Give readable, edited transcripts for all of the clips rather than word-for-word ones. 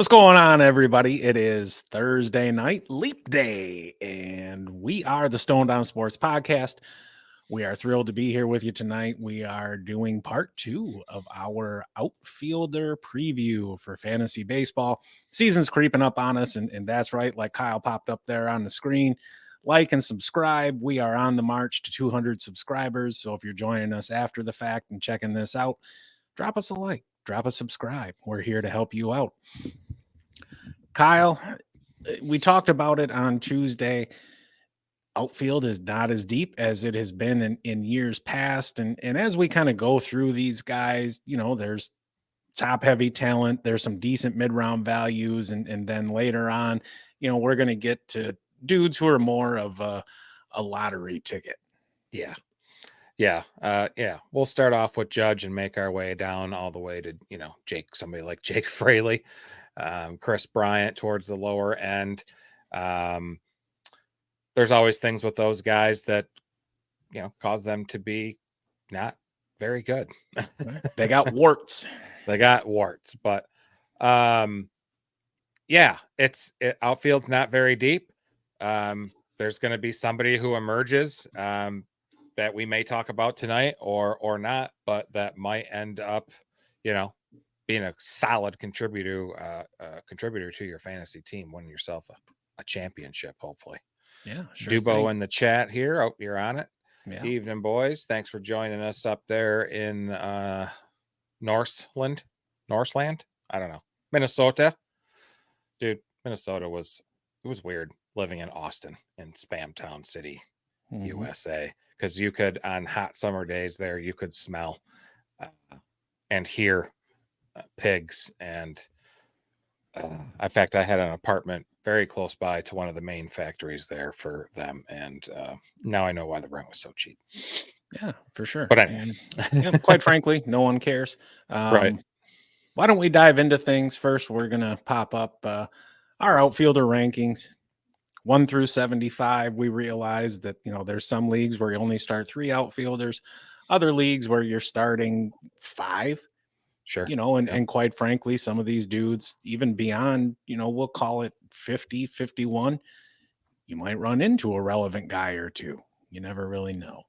What's going on, everybody? It is Thursday night, Leap Day, and we are the Stone Down Sports Podcast. We are thrilled to be here with you tonight. We are doing part 2 of our outfielder preview for fantasy baseball. Season's creeping up on us, and that's right, like Kyle popped up there on the screen. Like and subscribe. We are on the march to 200 subscribers, so if you're joining us after the fact and checking this out, drop us a like, drop a subscribe. We're here to help you out. Kyle, we talked about it on Tuesday. Outfield is not as deep as it has been in years past. And as we kind of go through these guys, there's top heavy talent. There's some decent mid-round values. And then later on, we're going to get to dudes who are more of a lottery ticket. Yeah. We'll start off with Judge and make our way down all the way to, somebody like Jake Fraley, Kris Bryant towards the lower end. There's always things with those guys that, cause them to be not very good. They got warts. But outfield's not very deep. There's going to be somebody who emerges that we may talk about tonight or not, but that might end up, being a solid contributor to your fantasy team, winning yourself a championship, hopefully. Yeah, sure. Dubo in the chat here. Oh, you're on it. Yeah. Evening, boys. Thanks for joining us up there in Northland. I don't know. Minnesota. Dude, Minnesota was weird living in Austin, in Spam Town City, USA, because you could, on hot summer days there, you could smell and hear pigs. And in fact, I had an apartment very close by to one of the main factories there for them. And now I know why the rent was so cheap. Yeah, for sure. But anyway, quite frankly, no one cares. Right. Why don't we dive into things first? We're going to pop up our outfielder rankings. 1 through 75, we realize that, there's some leagues where you only start 3 outfielders, other leagues where you're starting 5. Sure. And quite frankly, some of these dudes, even beyond, we'll call it 50, 51, you might run into a relevant guy or two. You never really know.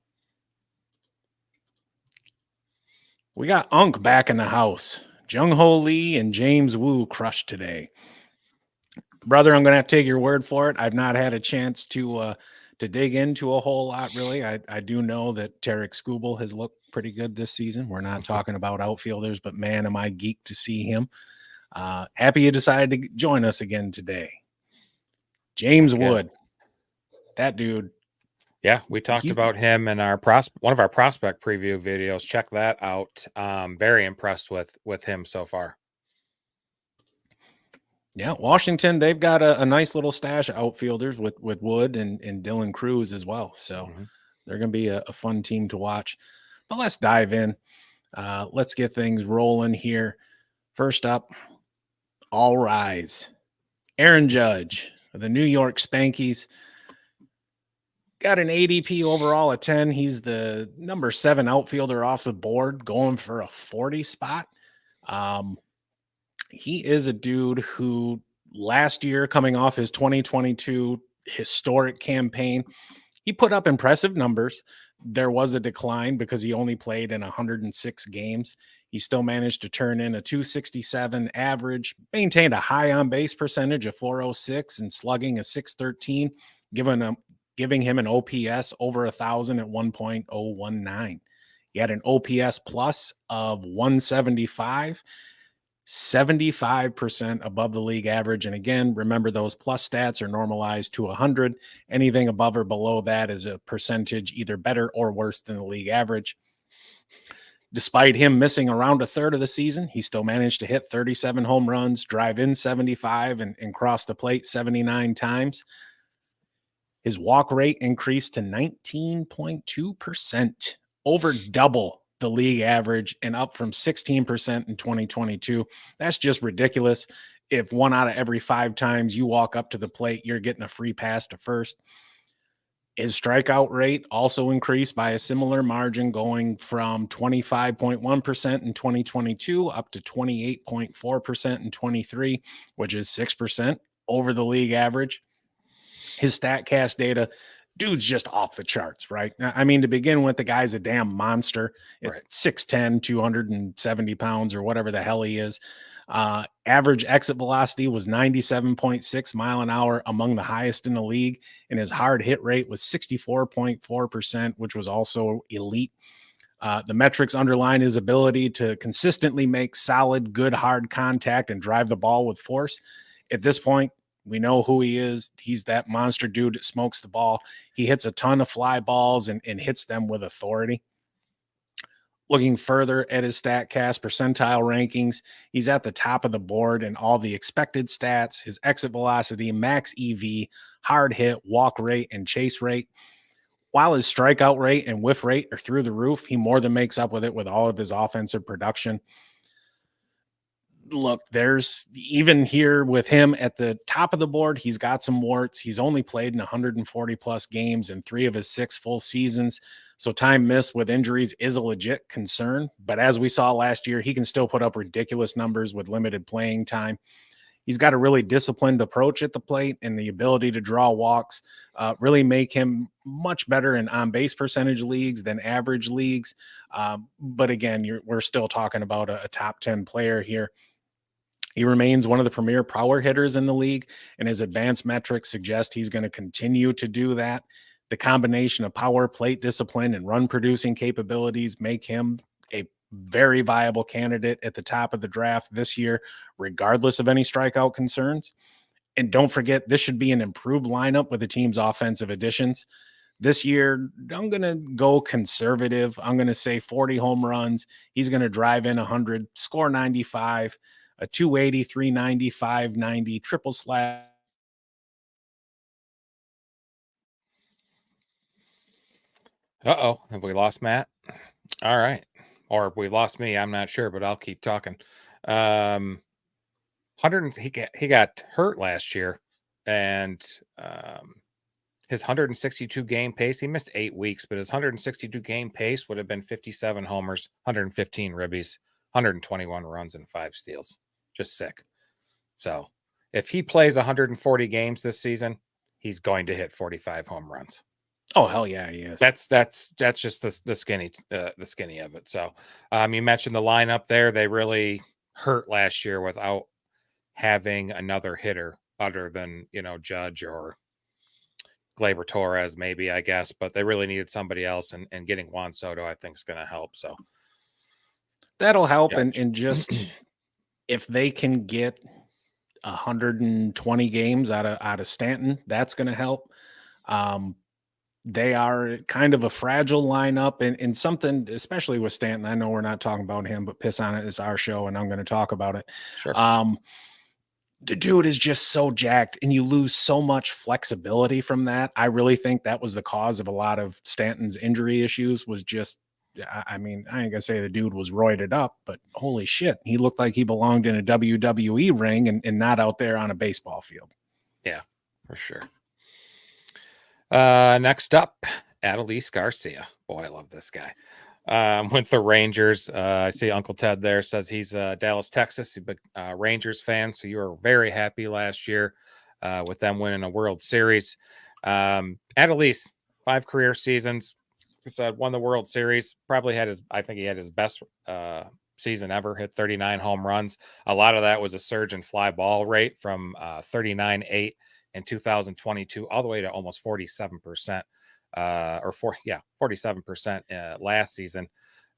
We got Unk back in the house. Jung Ho Lee and James Woo crushed today. Brother, I'm going to have to take your word for it. I've not had a chance to dig into a whole lot, really. I do know that Tarek Skubal has looked pretty good this season. We're not talking about outfielders, but man, am I geeked to see him. Happy you decided to join us again today. James Wood, that dude. Yeah, we talked about him in our one of our prospect preview videos. Check that out. Very impressed with him so far. Yeah, Washington, they've got a nice little stash of outfielders with Wood and Dylan Cruz as well. So they're going to be a fun team to watch. But let's dive in. Let's get things rolling here. First up, all rise. Aaron Judge of the New York Spankies. Got an ADP overall at 10. He's the number 7 outfielder off the board, going for a 40 spot. He is a dude who last year, coming off his 2022 historic campaign, he put up impressive numbers. There was a decline because he only played in 106 games. He still managed to turn in a 267 average, maintained a high on base percentage of 406 and slugging a 613, giving him an OPS over 1,000 at 1.019. He had an OPS plus of 175. 75% above the league average. And again, remember those plus stats are normalized to 100. Anything above or below that is a percentage either better or worse than the league average. Despite him missing around a third of the season, he still managed to hit 37 home runs, drive in 75, and cross the plate 79 times. His walk rate increased to 19.2%, over double the league average and up from 16% in 2022. That's just ridiculous. If 1 out of every 5 times you walk up to the plate, you're getting a free pass to first. His strikeout rate also increased by a similar margin, going from 25.1% in 2022 up to 28.4% in 23, which is 6% over the league average. His StatCast data, dude's just off the charts, right? I mean, to begin with, the guy's a damn monster at Right. 6'10", 270 pounds or whatever the hell he is. Average exit velocity was 97.6 mile an hour, among the highest in the league, and his hard hit rate was 64.4%, which was also elite. The metrics underline his ability to consistently make solid, good, hard contact and drive the ball with force. At this point, we know who he is. He's that monster dude that smokes the ball. He hits a ton of fly balls and hits them with authority. Looking further at his StatCast percentile rankings, he's at the top of the board in all the expected stats, his exit velocity, max EV, hard hit, walk rate, and chase rate. While his strikeout rate and whiff rate are through the roof, he more than makes up with it with all of his offensive production. Look, there's even here with him at the top of the board, he's got some warts. He's only played in 140 plus games in 3 of his 6 full seasons. So time missed with injuries is a legit concern. But as we saw last year, he can still put up ridiculous numbers with limited playing time. He's got a really disciplined approach at the plate, and the ability to draw walks really make him much better in on-base percentage leagues than average leagues. But again, we're still talking about a top 10 player here. He remains one of the premier power hitters in the league, and his advanced metrics suggest he's going to continue to do that. The combination of power, plate discipline, and run producing capabilities make him a very viable candidate at the top of the draft this year, regardless of any strikeout concerns. And don't forget, this should be an improved lineup with the team's offensive additions. This year, I'm going to go conservative. I'm going to say 40 home runs. He's going to drive in 100, score 95, a 280, 390, 590, triple slash. Uh-oh, have we lost Matt? All right. Or we lost me, I'm not sure, but I'll keep talking. 100 he got hurt last year, and his 162 game pace, he missed 8 weeks, but his 162 game pace would have been 57 homers, 115 ribbies, 121 runs, and 5 steals. Just sick. So if he plays 140 games this season, he's going to hit 45 home runs. Oh, hell yeah, he is. That's just the skinny of it. So you mentioned the lineup there. They really hurt last year without having another hitter other than, Judge or Gleyber Torres, maybe, I guess, but they really needed somebody else, and getting Juan Soto, I think, is going to help. So that'll help. And just if they can get 120 games out of Stanton, that's going to help. They are kind of a fragile lineup, and something, especially with Stanton. I know we're not talking about him, but piss on it. It's our show, and I'm going to talk about it. Sure. The dude is just so jacked, and you lose so much flexibility from that. I really think that was the cause of a lot of Stanton's injury issues. Was just, I mean, I ain't gonna say the dude was roided up, but holy shit, he looked like he belonged in a WWE ring and not out there on a baseball field. Yeah, for sure. Next up, Adolis Garcia. Boy, I love this guy. With the Rangers, I see Uncle Ted there says he's Dallas, Texas, but Rangers fan. So you were very happy last year with them winning a World Series. Adolis, 5 career seasons. Won the World Series. Probably I think he had his best season ever. Hit 39 home runs. A lot of that was a surge in fly ball rate from 39.8 in 2022 all the way to almost 47%. 47% last season.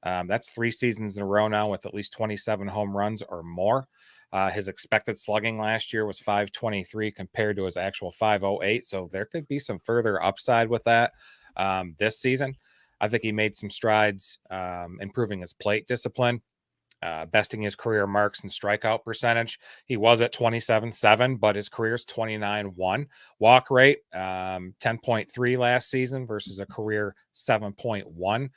That's 3 seasons in a row now with at least 27 home runs or more. His expected slugging last year was 523 compared to his actual 508. So there could be some further upside with that this season. I think he made some strides improving his plate discipline, besting his career marks and strikeout percentage. He was at 27.7, but his career is 29.1. Walk rate, 10.3 last season versus a career 7.1.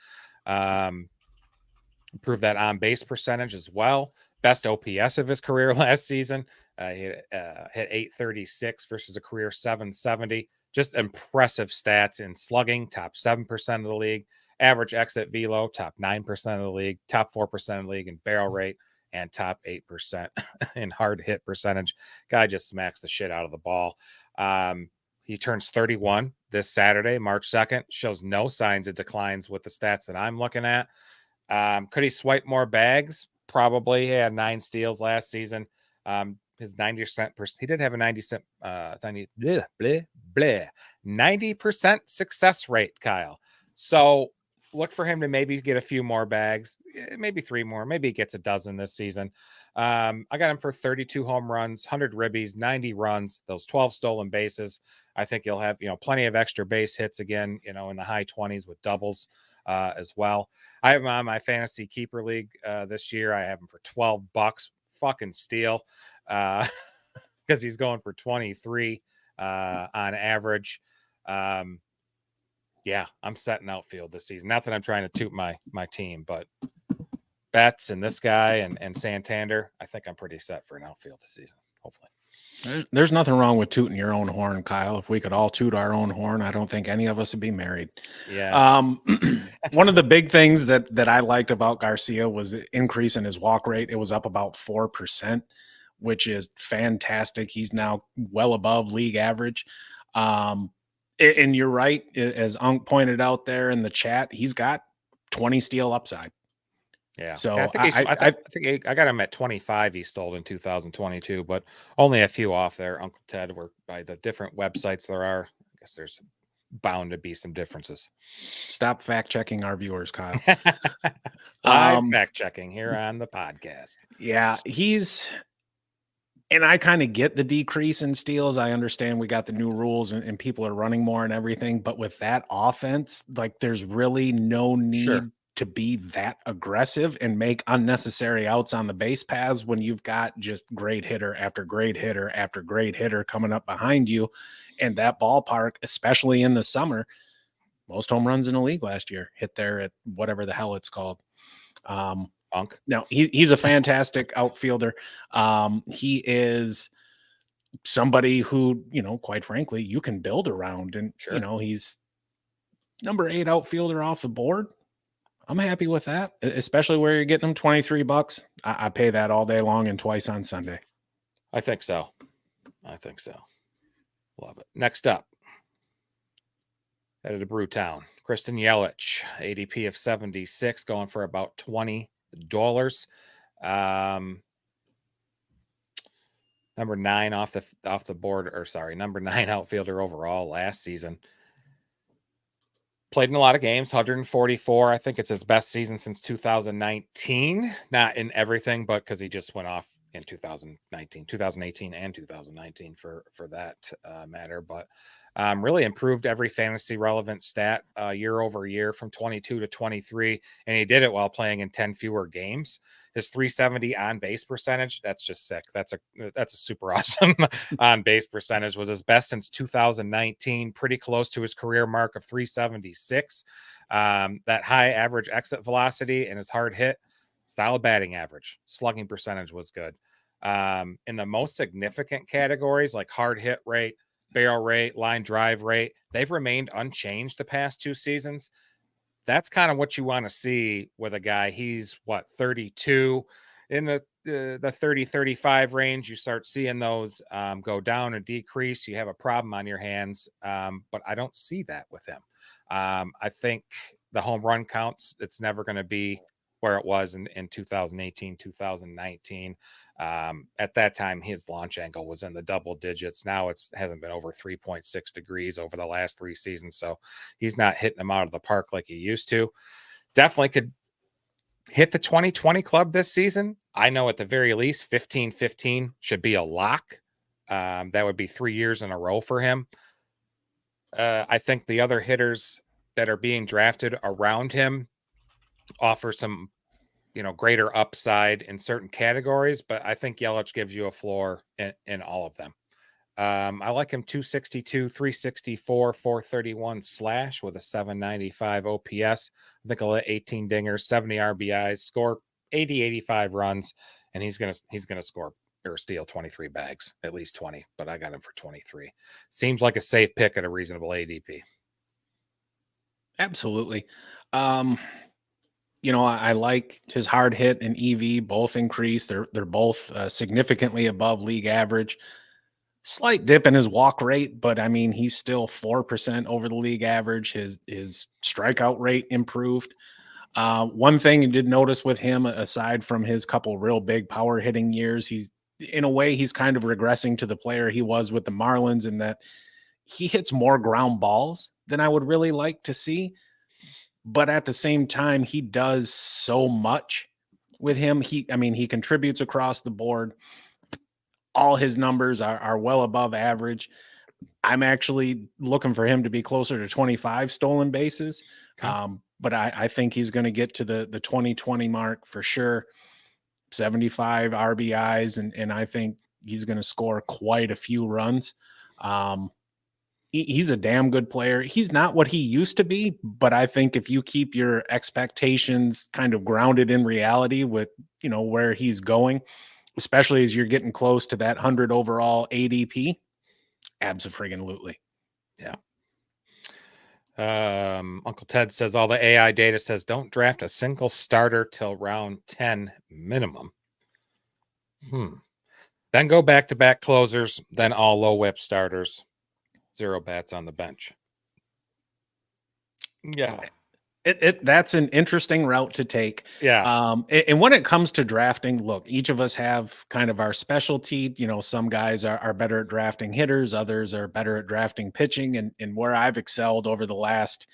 Improved that on base percentage as well. Best OPS of his career last season. He hit 836 versus a career 770. just impressive stats in slugging, top 7% of the league, average exit velo, top 9% of the league, top 4% of the league in barrel rate, and top 8% in hard hit percentage. Guy just smacks the shit out of the ball. He turns 31 this Saturday, March 2nd, shows no signs of declines with the stats that I'm looking at. Could he swipe more bags? Probably. He had 9 steals last season. His 90%, he did have a 90% success rate, Kyle. So look for him to maybe get a few more bags, maybe 3 more, maybe he gets a dozen this season. I got him for 32 home runs, 100 ribbies, 90 runs, those 12 stolen bases. I think he'll have, plenty of extra base hits again, in the high 20s with doubles as well. I have him on my fantasy keeper league this year. I have him for $12. Fucking steal. Because he's going for 23 on average. Yeah, I'm setting outfield this season. Not that I'm trying to toot my team, but Betts and this guy and Santander, I think I'm pretty set for an outfield this season, hopefully. There's nothing wrong with tooting your own horn, Kyle. If we could all toot our own horn, I don't think any of us would be married. Yeah. One of the big things that I liked about Garcia was the increase in his walk rate. It was up about 4%, which is fantastic. He's now well above league average. And you're right, as Unk pointed out there in the chat, he's got 20 steal upside. Yeah. So I think I got him at 25. He stole in 2022, but only a few off there. Uncle Ted, were by the different websites there are. I guess there's bound to be some differences. Stop fact checking our viewers, Kyle. Live fact checking here on the podcast. Yeah, and I kind of get the decrease in steals. I understand we got the new rules and people are running more and everything, but with that offense, like there's really no need to be that aggressive and make unnecessary outs on the base paths when you've got just great hitter after great hitter after great hitter coming up behind you. And that ballpark, especially in the summer, most home runs in the league last year hit there at whatever the hell it's called. No, he's a fantastic outfielder. He is somebody who, quite frankly, you can build around, and he's number 8 outfielder off the board. I'm happy with that, especially where you're getting him $23. I pay that all day long and twice on Sunday. I think so. Love it. Next up, headed to Brewtown, Christian Yelich, ADP of 76, going for about $20. Number 9 off the board, or sorry, number 9 outfielder overall last season. Played in a lot of games, 144. I think it's his best season since 2019. Not in everything, but because he just went off in 2018 and 2019 for that matter. But really improved every fantasy relevant stat year over year from 22 to 23. And he did it while playing in 10 fewer games. His 370 on base percentage, that's just sick. That's a super awesome on base percentage. Was his best since 2019, pretty close to his career mark of 376. That high average exit velocity and his hard hit, solid batting average. Slugging percentage was good. In the most significant categories like hard hit rate, barrel rate, line drive rate, they've remained unchanged the past 2 seasons. That's kind of what you want to see with a guy. He's 32 in the 30-35 range. You start seeing those go down and decrease. You have a problem on your hands. But I don't see that with him. I think the home run counts, it's never going to be where it was in 2018, 2019. At that time, his launch angle was in the double digits. Now hasn't been over 3.6 degrees over the last 3 seasons. So he's not hitting them out of the park like he used to. Definitely could hit the 2020 club this season. I know at the very least 15-15 should be a lock. That would be 3 years in a row for him. I think the other hitters that are being drafted around him offer some, greater upside in certain categories, but I think Yelich gives you a floor in all of them. I like him 262, 364, 431 slash with a 795 OPS. I think he'll hit 18 dingers, 70 RBIs, score 80, 85 runs, and he's gonna score or steal 23 bags, at least 20, but I got him for 23. Seems like a safe pick at a reasonable ADP. Absolutely. I like his hard hit and EV both increased. They're both significantly above league average. Slight dip in his walk rate, but I mean he's still 4% over the league average. His strikeout rate improved. One thing you did notice with him, aside from his couple real big power hitting years, he's in a way he's kind of regressing to the player he was with the Marlins in that he hits more ground balls than I would really like to see. But at the same time, he does so much with him. He contributes across the board. All his numbers are well above average. I'm actually looking for him to be closer to 25 stolen bases. Okay. But I think he's going to get to the 2020 mark for sure. 75 RBIs, and I think he's going to score quite a few runs. He's a damn good player. He's not what he used to be, but I think if you keep your expectations kind of grounded in reality with, where he's going, especially as you're getting close to that 100 overall ADP, abso-friggin-lutely. Yeah. Uncle Ted says all the AI data says don't draft a single starter till round 10 minimum. Then go back-to-back closers, then all low whip starters. 0 bats on the bench. Yeah. That's an interesting route to take. Yeah. And when it comes to drafting, look, each of us have kind of our specialty. Some guys are better at drafting hitters, others are better at drafting pitching. And where I've excelled over the last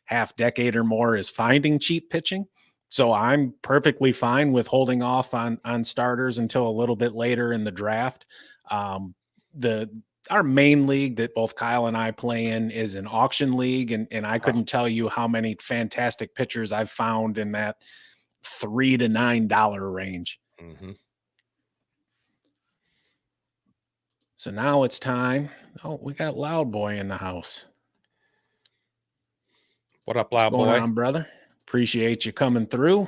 half decade or more is finding cheap pitching. So I'm perfectly fine with holding off on starters until a little bit later in the draft. Our main league that both Kyle and I play in is an auction league. And I couldn't tell you how many fantastic pitchers I've found in that $3 to $9 range. Mm-hmm. So now it's time. Oh, we got Loud Boy in the house. What up, Loud What's going Boy? on, brother? Appreciate you coming through.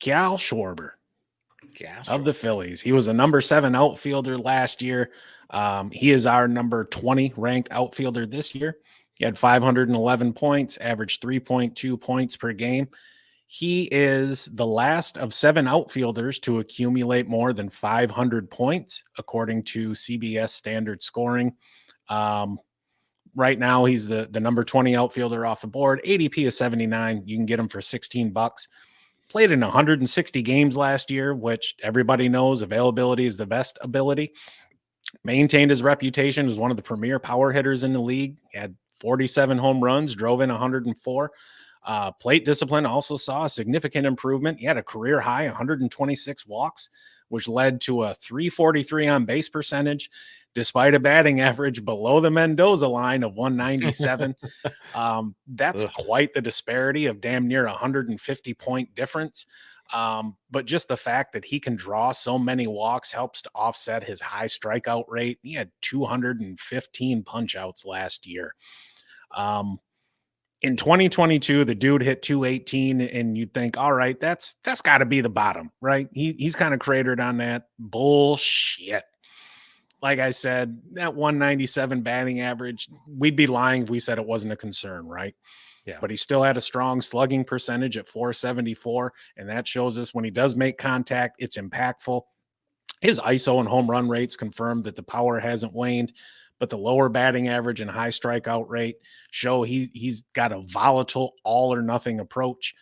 Kyle Schwarber. Of the Phillies. He was a number 7 outfielder last year. He is our number 20 ranked outfielder this year. He had 511 points, averaged 3.2 points per game. He is the last of 7 outfielders to accumulate more than 500 points, according to CBS standard scoring. Right now, he's the number 20 outfielder off the board. ADP is 79. You can get him for $16. Played in 160 games last year, which everybody knows availability is the best ability. Maintained his reputation as one of the premier power hitters in the league. He had 47 home runs, drove in 104. Plate discipline also saw a significant improvement. He had a career high 126 walks, which led to a 343 on base percentage, despite a batting average below the Mendoza line of 197. That's quite the disparity of damn near 150 point difference. But just the fact that he can draw so many walks helps to offset his high strikeout rate. He had 215 punch outs last year. In 2022, the dude hit 218, and you'd think, all right, that's got to be the bottom, right? He's kind of cratered on that. Bullshit. Like I said, that 197 batting average, we'd be lying if we said it wasn't a concern, right? Yeah. But he still had a strong slugging percentage at 474, and that shows us when he does make contact, it's impactful. His ISO and home run rates confirm that the power hasn't waned, but the lower batting average and high strikeout rate show he's got a volatile all or nothing approach.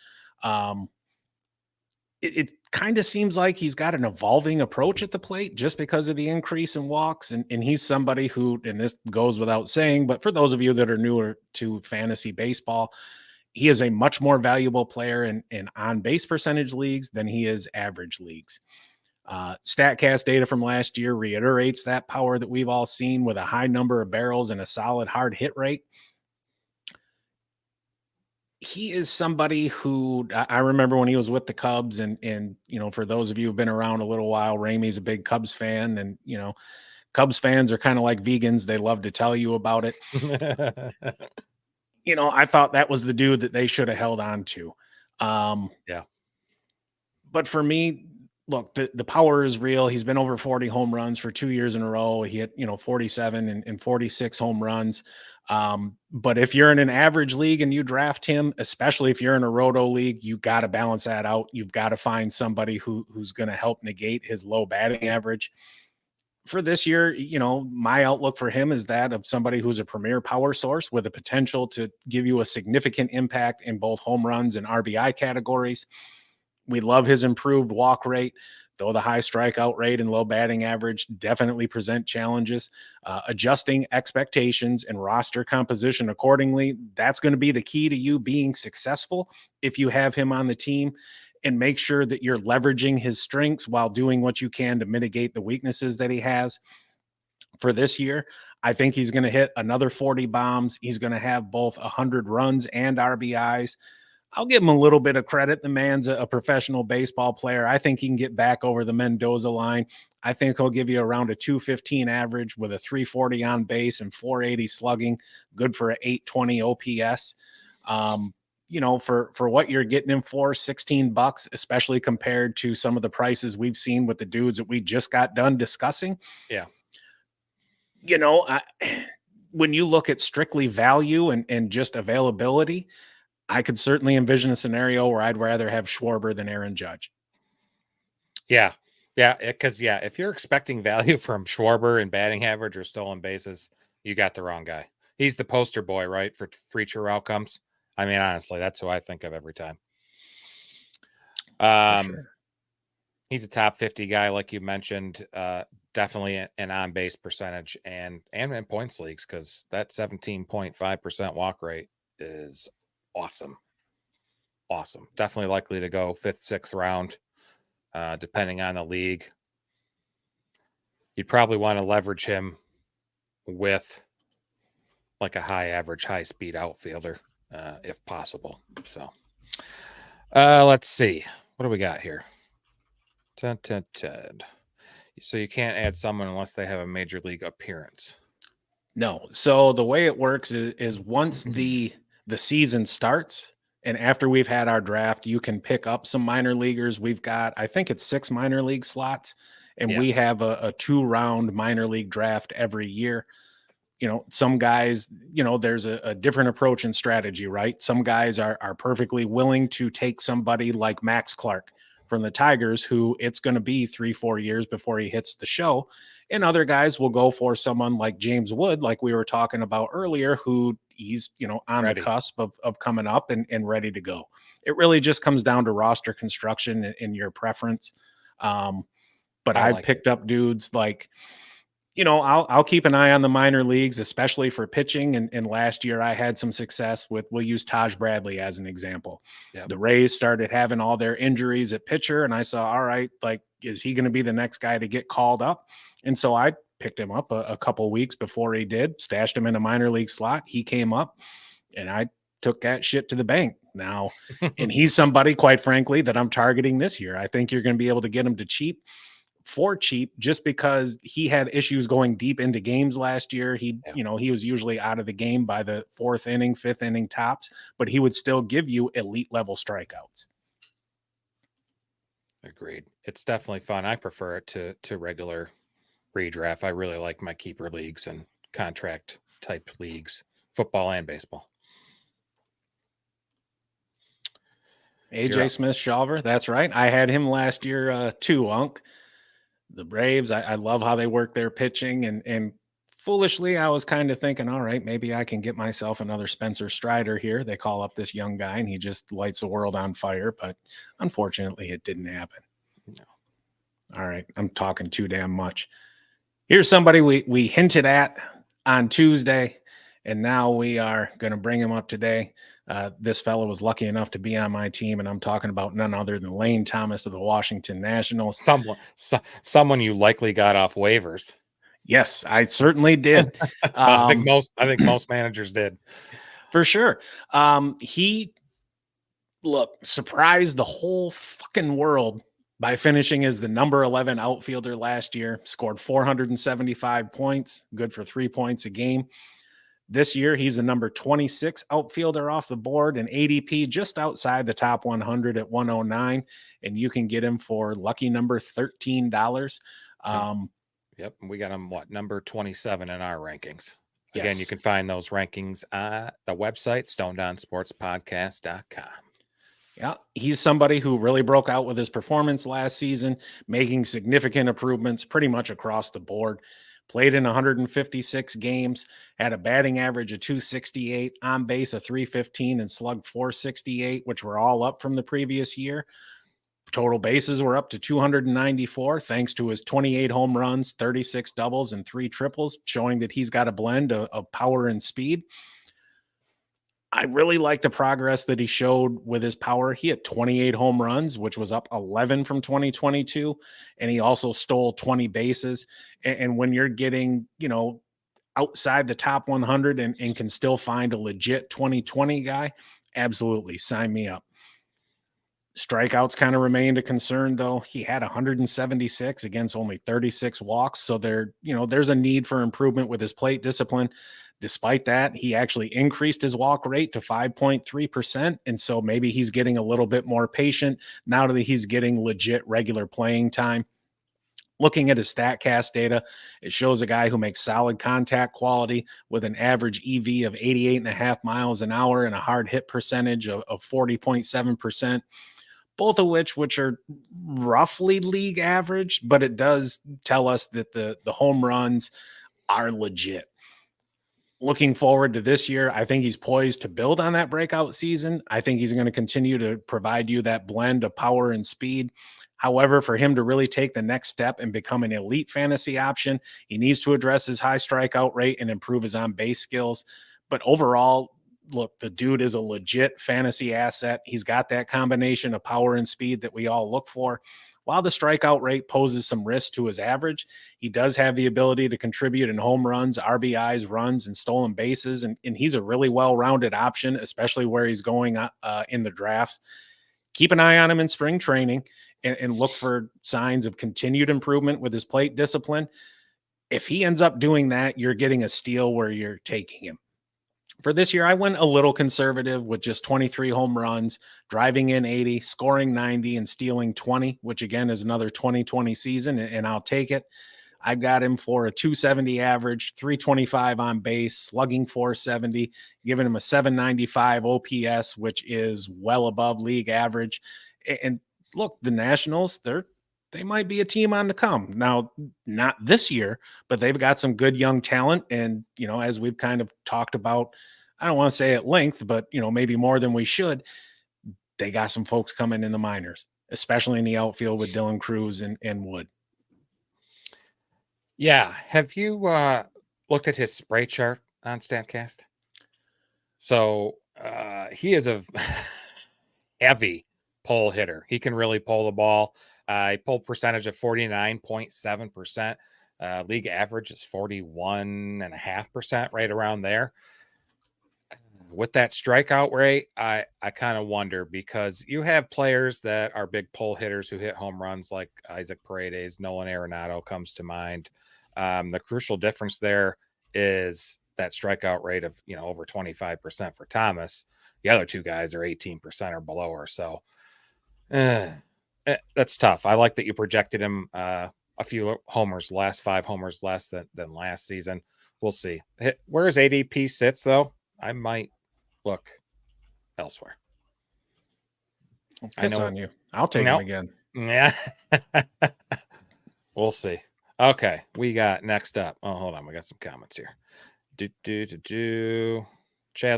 It kind of seems like he's got an evolving approach at the plate just because of the increase in walks. And he's somebody who, and this goes without saying, but for those of you that are newer to fantasy baseball, he is a much more valuable player in on base percentage leagues than he is average leagues. StatCast data from last year reiterates that power that we've all seen with a high number of barrels and a solid hard hit rate. He is somebody who I remember when he was with the Cubs and for those of you who've been around a little while, Ramey's a big Cubs fan, and Cubs fans are kind of like vegans. They love to tell you about it. I thought that was the dude that they should have held on to. Yeah. But for me, look, the power is real. He's been over 40 home runs for 2 years in a row. He hit, 47 and 46 home runs. But if you're in an average league and you draft him, especially if you're in a roto league, you got to balance that out. You've got to find somebody who's going to help negate his low batting average. For this year, my outlook for him is that of somebody who's a premier power source with a potential to give you a significant impact in both home runs and RBI categories. We love his improved walk rate, though the high strikeout rate and low batting average definitely present challenges. Adjusting expectations and roster composition accordingly, that's going to be the key to you being successful if you have him on the team. And make sure that you're leveraging his strengths while doing what you can to mitigate the weaknesses that he has. For this year, I think he's going to hit another 40 bombs. He's going to have both 100 runs and RBIs. I'll give him a little bit of credit. The man's a professional baseball player. I think he can get back over the Mendoza line. I think he'll give you around a 215 average with a 340 on base and 480 slugging, good for an 820 OPS. For what you're getting him for, $16, especially compared to some of the prices we've seen with the dudes that we just got done discussing. Yeah. When you look at strictly value and just availability, I could certainly envision a scenario where I'd rather have Schwarber than Aaron Judge. Yeah. Yeah. Because, if you're expecting value from Schwarber and batting average or stolen bases, you got the wrong guy. He's the poster boy, right, for 3 true outcomes. I mean, honestly, that's who I think of every time. Sure. He's a top 50 guy, like you mentioned. Definitely an on-base percentage and in points leagues, because that 17.5% walk rate is awesome. Awesome. Definitely likely to go 5th, 6th round, depending on the league. You'd probably want to leverage him with like a high average, high speed outfielder, if possible. So let's see. What do we got here? So you can't add someone unless they have a major league appearance. No. So the way it works is once the season starts and after we've had our draft, you can pick up some minor leaguers. We've got, I think it's 6 minor league slots, and we have a 2-round minor league draft every year. Some guys, there's a different approach and strategy, right? Some guys are perfectly willing to take somebody like Max Clark from the Tigers, who it's going to be 3-4 years before he hits the show. And other guys will go for someone like James Wood, like we were talking about earlier, who he's, on the cusp of coming up and ready to go. It really just comes down to roster construction and your preference. But I've picked up dudes like, I'll keep an eye on the minor leagues, especially for pitching. And last year I had some success we'll use Taj Bradley as an example. Yep. The Rays started having all their injuries at pitcher, and I saw, all right, like, is he going to be the next guy to get called up? And so I picked him up a couple weeks before he did, stashed him in a minor league slot. He came up, and I took that shit to the bank now. And he's somebody, quite frankly, that I'm targeting this year. I think you're going to be able to get him for cheap just because he had issues going deep into games last year. He was usually out of the game by the 4th inning, 5th inning tops, but he would still give you elite level strikeouts. Agreed. It's definitely fun. I prefer it to regular redraft. I really like my keeper leagues and contract type leagues, football and baseball. AJ Smith-Shawver, that's right. I had him last year too, Unc. The Braves, I love how they work their pitching, and foolishly, I was kind of thinking, all right, maybe I can get myself another Spencer Strider here. They call up this young guy, and he just lights the world on fire, but unfortunately, it didn't happen. No. All right, I'm talking too damn much. Here's somebody we hinted at on Tuesday, and now we are going to bring him up today. This fellow was lucky enough to be on my team, and I'm talking about none other than Lane Thomas of the Washington Nationals. Someone you likely got off waivers. Yes, I certainly did. I think most managers did, for sure. He surprised the whole fucking world by finishing as the number 11 outfielder last year. Scored 475 points, good for 3 points a game. This year, he's a number 26 outfielder off the board, and ADP just outside the top 100 at 109, and you can get him for lucky number $13. Yep. We got him, number 27 in our rankings. Yes. Again, you can find those rankings at the website, stonedownsportspodcast.com. Yeah, he's somebody who really broke out with his performance last season, making significant improvements pretty much across the board. Played in 156 games, had a batting average of 268, on base of 315, and slugged 468, which were all up from the previous year. Total bases were up to 294 thanks to his 28 home runs, 36 doubles, and 3 triples, showing that he's got a blend of power and speed. I really like the progress that he showed with his power. He had 28 home runs, which was up 11 from 2022. And he also stole 20 bases. And when you're getting, outside the top 100 and can still find a legit 2020 guy, absolutely sign me up. Strikeouts kind of remained a concern, though. He had 176 against only 36 walks. So there's a need for improvement with his plate discipline. Despite that, he actually increased his walk rate to 5.3%. And so maybe he's getting a little bit more patient now that he's getting legit regular playing time. Looking at his StatCast data, it shows a guy who makes solid contact quality with an average EV of 88.5 miles an hour and a hard hit percentage of 40.7%. Both of which are roughly league average, but it does tell us that the home runs are legit. Looking forward to this year, I think he's poised to build on that breakout season. I think he's going to continue to provide you that blend of power and speed. However, for him to really take the next step and become an elite fantasy option, he needs to address his high strikeout rate and improve his on-base skills. But overall, look, the dude is a legit fantasy asset. He's got that combination of power and speed that we all look for. While the strikeout rate poses some risk to his average, he does have the ability to contribute in home runs, RBIs, runs, and stolen bases. And he's a really well-rounded option, especially where he's going in the drafts. Keep an eye on him in spring training and look for signs of continued improvement with his plate discipline. If he ends up doing that, you're getting a steal where you're taking him. For this year, I went a little conservative with just 23 home runs, driving in 80, scoring 90, and stealing 20, which again is another 2020 season, and I'll take it. I've got him for a 270 average, 325 on base, slugging 470, giving him a 795 OPS, which is well above league average. And look, the Nationals, they might be a team on to come. Now, not this year, but they've got some good young talent. And, as we've kind of talked about, I don't want to say at length, but, maybe more than we should, they got some folks coming in the minors, especially in the outfield with Dylan Cruz and Wood. Yeah. Have you looked at his spray chart on StatCast? So he is a heavy pull hitter. He can really pull the ball. Pull percentage of 49.7%. League average is 41.5%, right around there. With that strikeout rate, I kind of wonder, because you have players that are big pull hitters who hit home runs, like Isaac Paredes, Nolan Arenado comes to mind. The crucial difference there is that strikeout rate of, over 25% for Thomas. The other two guys are 18% or below or so. That's tough. I like that you projected him a few homers less, 5 homers less than last season. We'll see. Where his ADP sits, though, I might look elsewhere. I know on you. I'll take him again. Yeah. We'll see. Okay. We got next up. Oh, hold on. We got some comments here. Chaz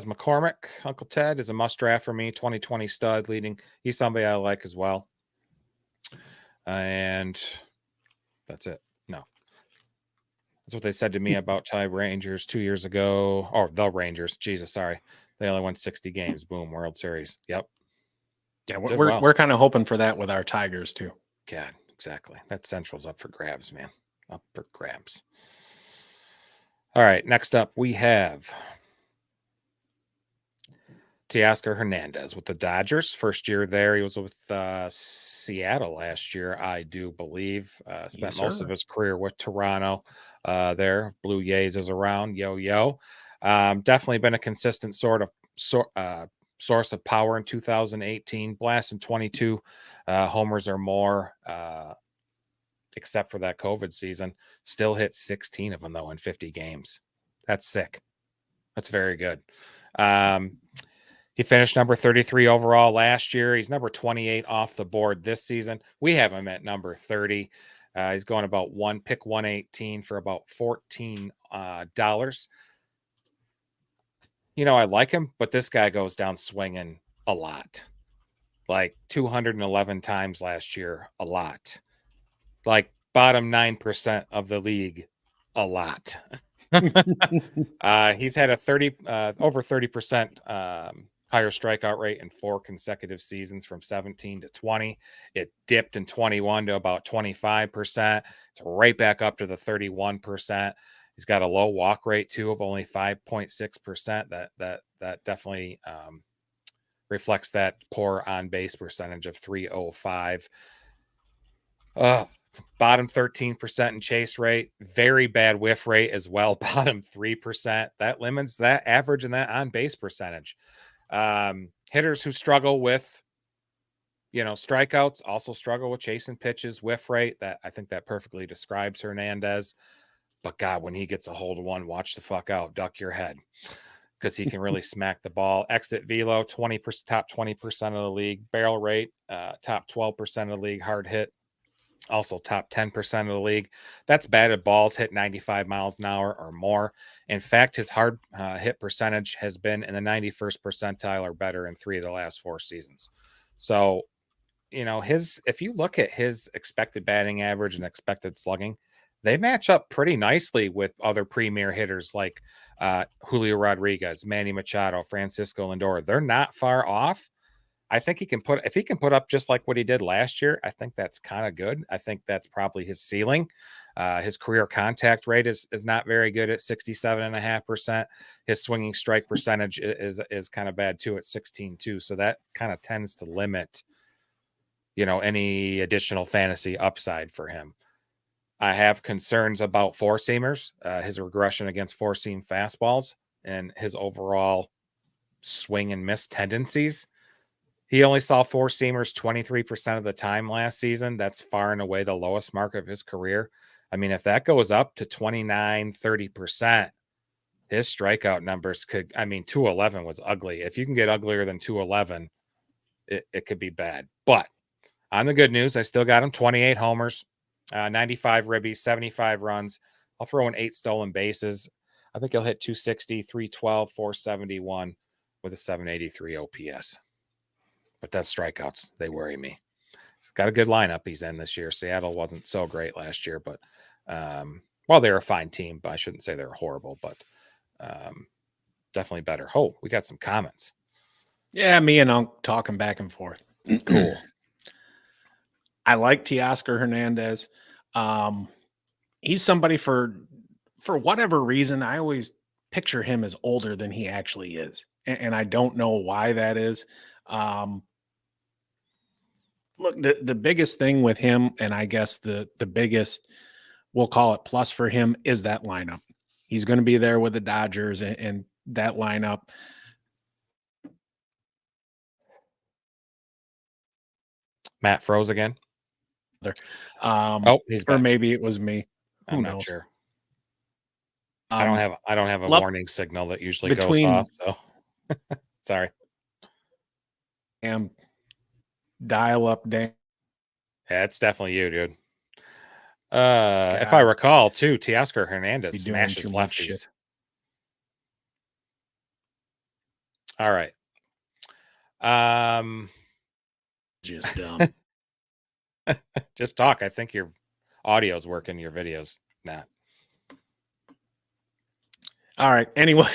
McCormick, Uncle Ted, is a must draft for me. 2020 stud leading. He's somebody I like as well. And that's it. No. That's what they said to me about Ty Rangers 2 years ago. Oh, the Rangers. Jesus, sorry. They only won 60 games. Boom, World Series. Yep. Yeah, we're kind of hoping for that with our Tigers too. God, exactly. That Central's up for grabs, man. Up for grabs. All right, next up we have Teoscar Hernandez with the Dodgers. First year there. He was with Seattle last year, I do believe. Spent most of his career with Toronto there. Blue Jays is around. Yo. Definitely been a consistent source of power in 2018. Blasting 22 homers or more, except for that COVID season. Still hit 16 of them, though, in 50 games. That's sick. That's very good. He finished number 33 overall last year. He's number 28 off the board this season. We have him at number 30. He's going about pick 118 for about $14. You know, I like him, but this guy goes down swinging a lot. Like 211 times last year, a lot. Like bottom 9% of the league, a lot. He's had a over 30% higher strikeout rate in 4 consecutive seasons from 17 to 20. It dipped in 21 to about 25%. It's right back up to the 31%. He's got a low walk rate too of only 5.6%. That definitely reflects that poor on base percentage of 305. Bottom 13% in chase rate, very bad whiff rate as well. Bottom 3%. That limits that average and that on base percentage. Hitters who struggle with, strikeouts also struggle with chasing pitches, whiff rate. That I think that perfectly describes Hernandez. But God, when he gets a hold of one, watch the fuck out, duck your head, because he can really smack the ball. Exit velo, 20%, top 20% of the league. Barrel rate, top 12% of the league. Hard hit, also top 10% of the league. That's batted balls hit 95 miles an hour or more. In fact, his hard hit percentage has been in the 91st percentile or better in 3 of the last 4 seasons. So, if you look at his expected batting average and expected slugging, they match up pretty nicely with other premier hitters like Julio Rodriguez, Manny Machado, Francisco Lindor. They're not far off. I think if he can put up just like what he did last year, I think that's kind of good. I think that's probably his ceiling. His career contact rate is not very good at 67.5%. His swinging strike percentage is kind of bad too at 16.2. So that kind of tends to limit, any additional fantasy upside for him. I have concerns about 4-seamers, his regression against 4-seam fastballs, and his overall swing and miss tendencies. He only saw 4-seamers 23% of the time last season. That's far and away the lowest mark of his career. I mean, if that goes up to 29, 30%, his strikeout numbers 211 was ugly. If you can get uglier than 211, it could be bad. But on the good news, I still got him 28 homers, 95 ribbies, 75 runs. I'll throw in 8 stolen bases. I think he'll hit 260, 312, 471 with a 783 OPS. But that's strikeouts. They worry me. He's got a good lineup he's in this year. Seattle wasn't so great last year, but they're a fine team, but I shouldn't say they're horrible, but definitely better. Oh, we got some comments. Yeah, me and Unc talking back and forth. Cool. I like Teoscar Hernandez. He's somebody for whatever reason, I always picture him as older than he actually is. And I don't know why that is. Look, the biggest thing with him, and I guess the biggest, we'll call it plus for him, is that lineup. He's going to be there with the Dodgers and that lineup. Matt froze again. He's back. Or maybe it was me. Who knows? Not sure. I don't have a warning signal that usually goes off. So sorry. And dial up, Dan. Yeah, it's definitely you, dude. If I recall, too, Teoscar Hernandez smashes lefties. All right. Just dumb. Just talk. I think your audio's working, your video's not. All right. Anyways,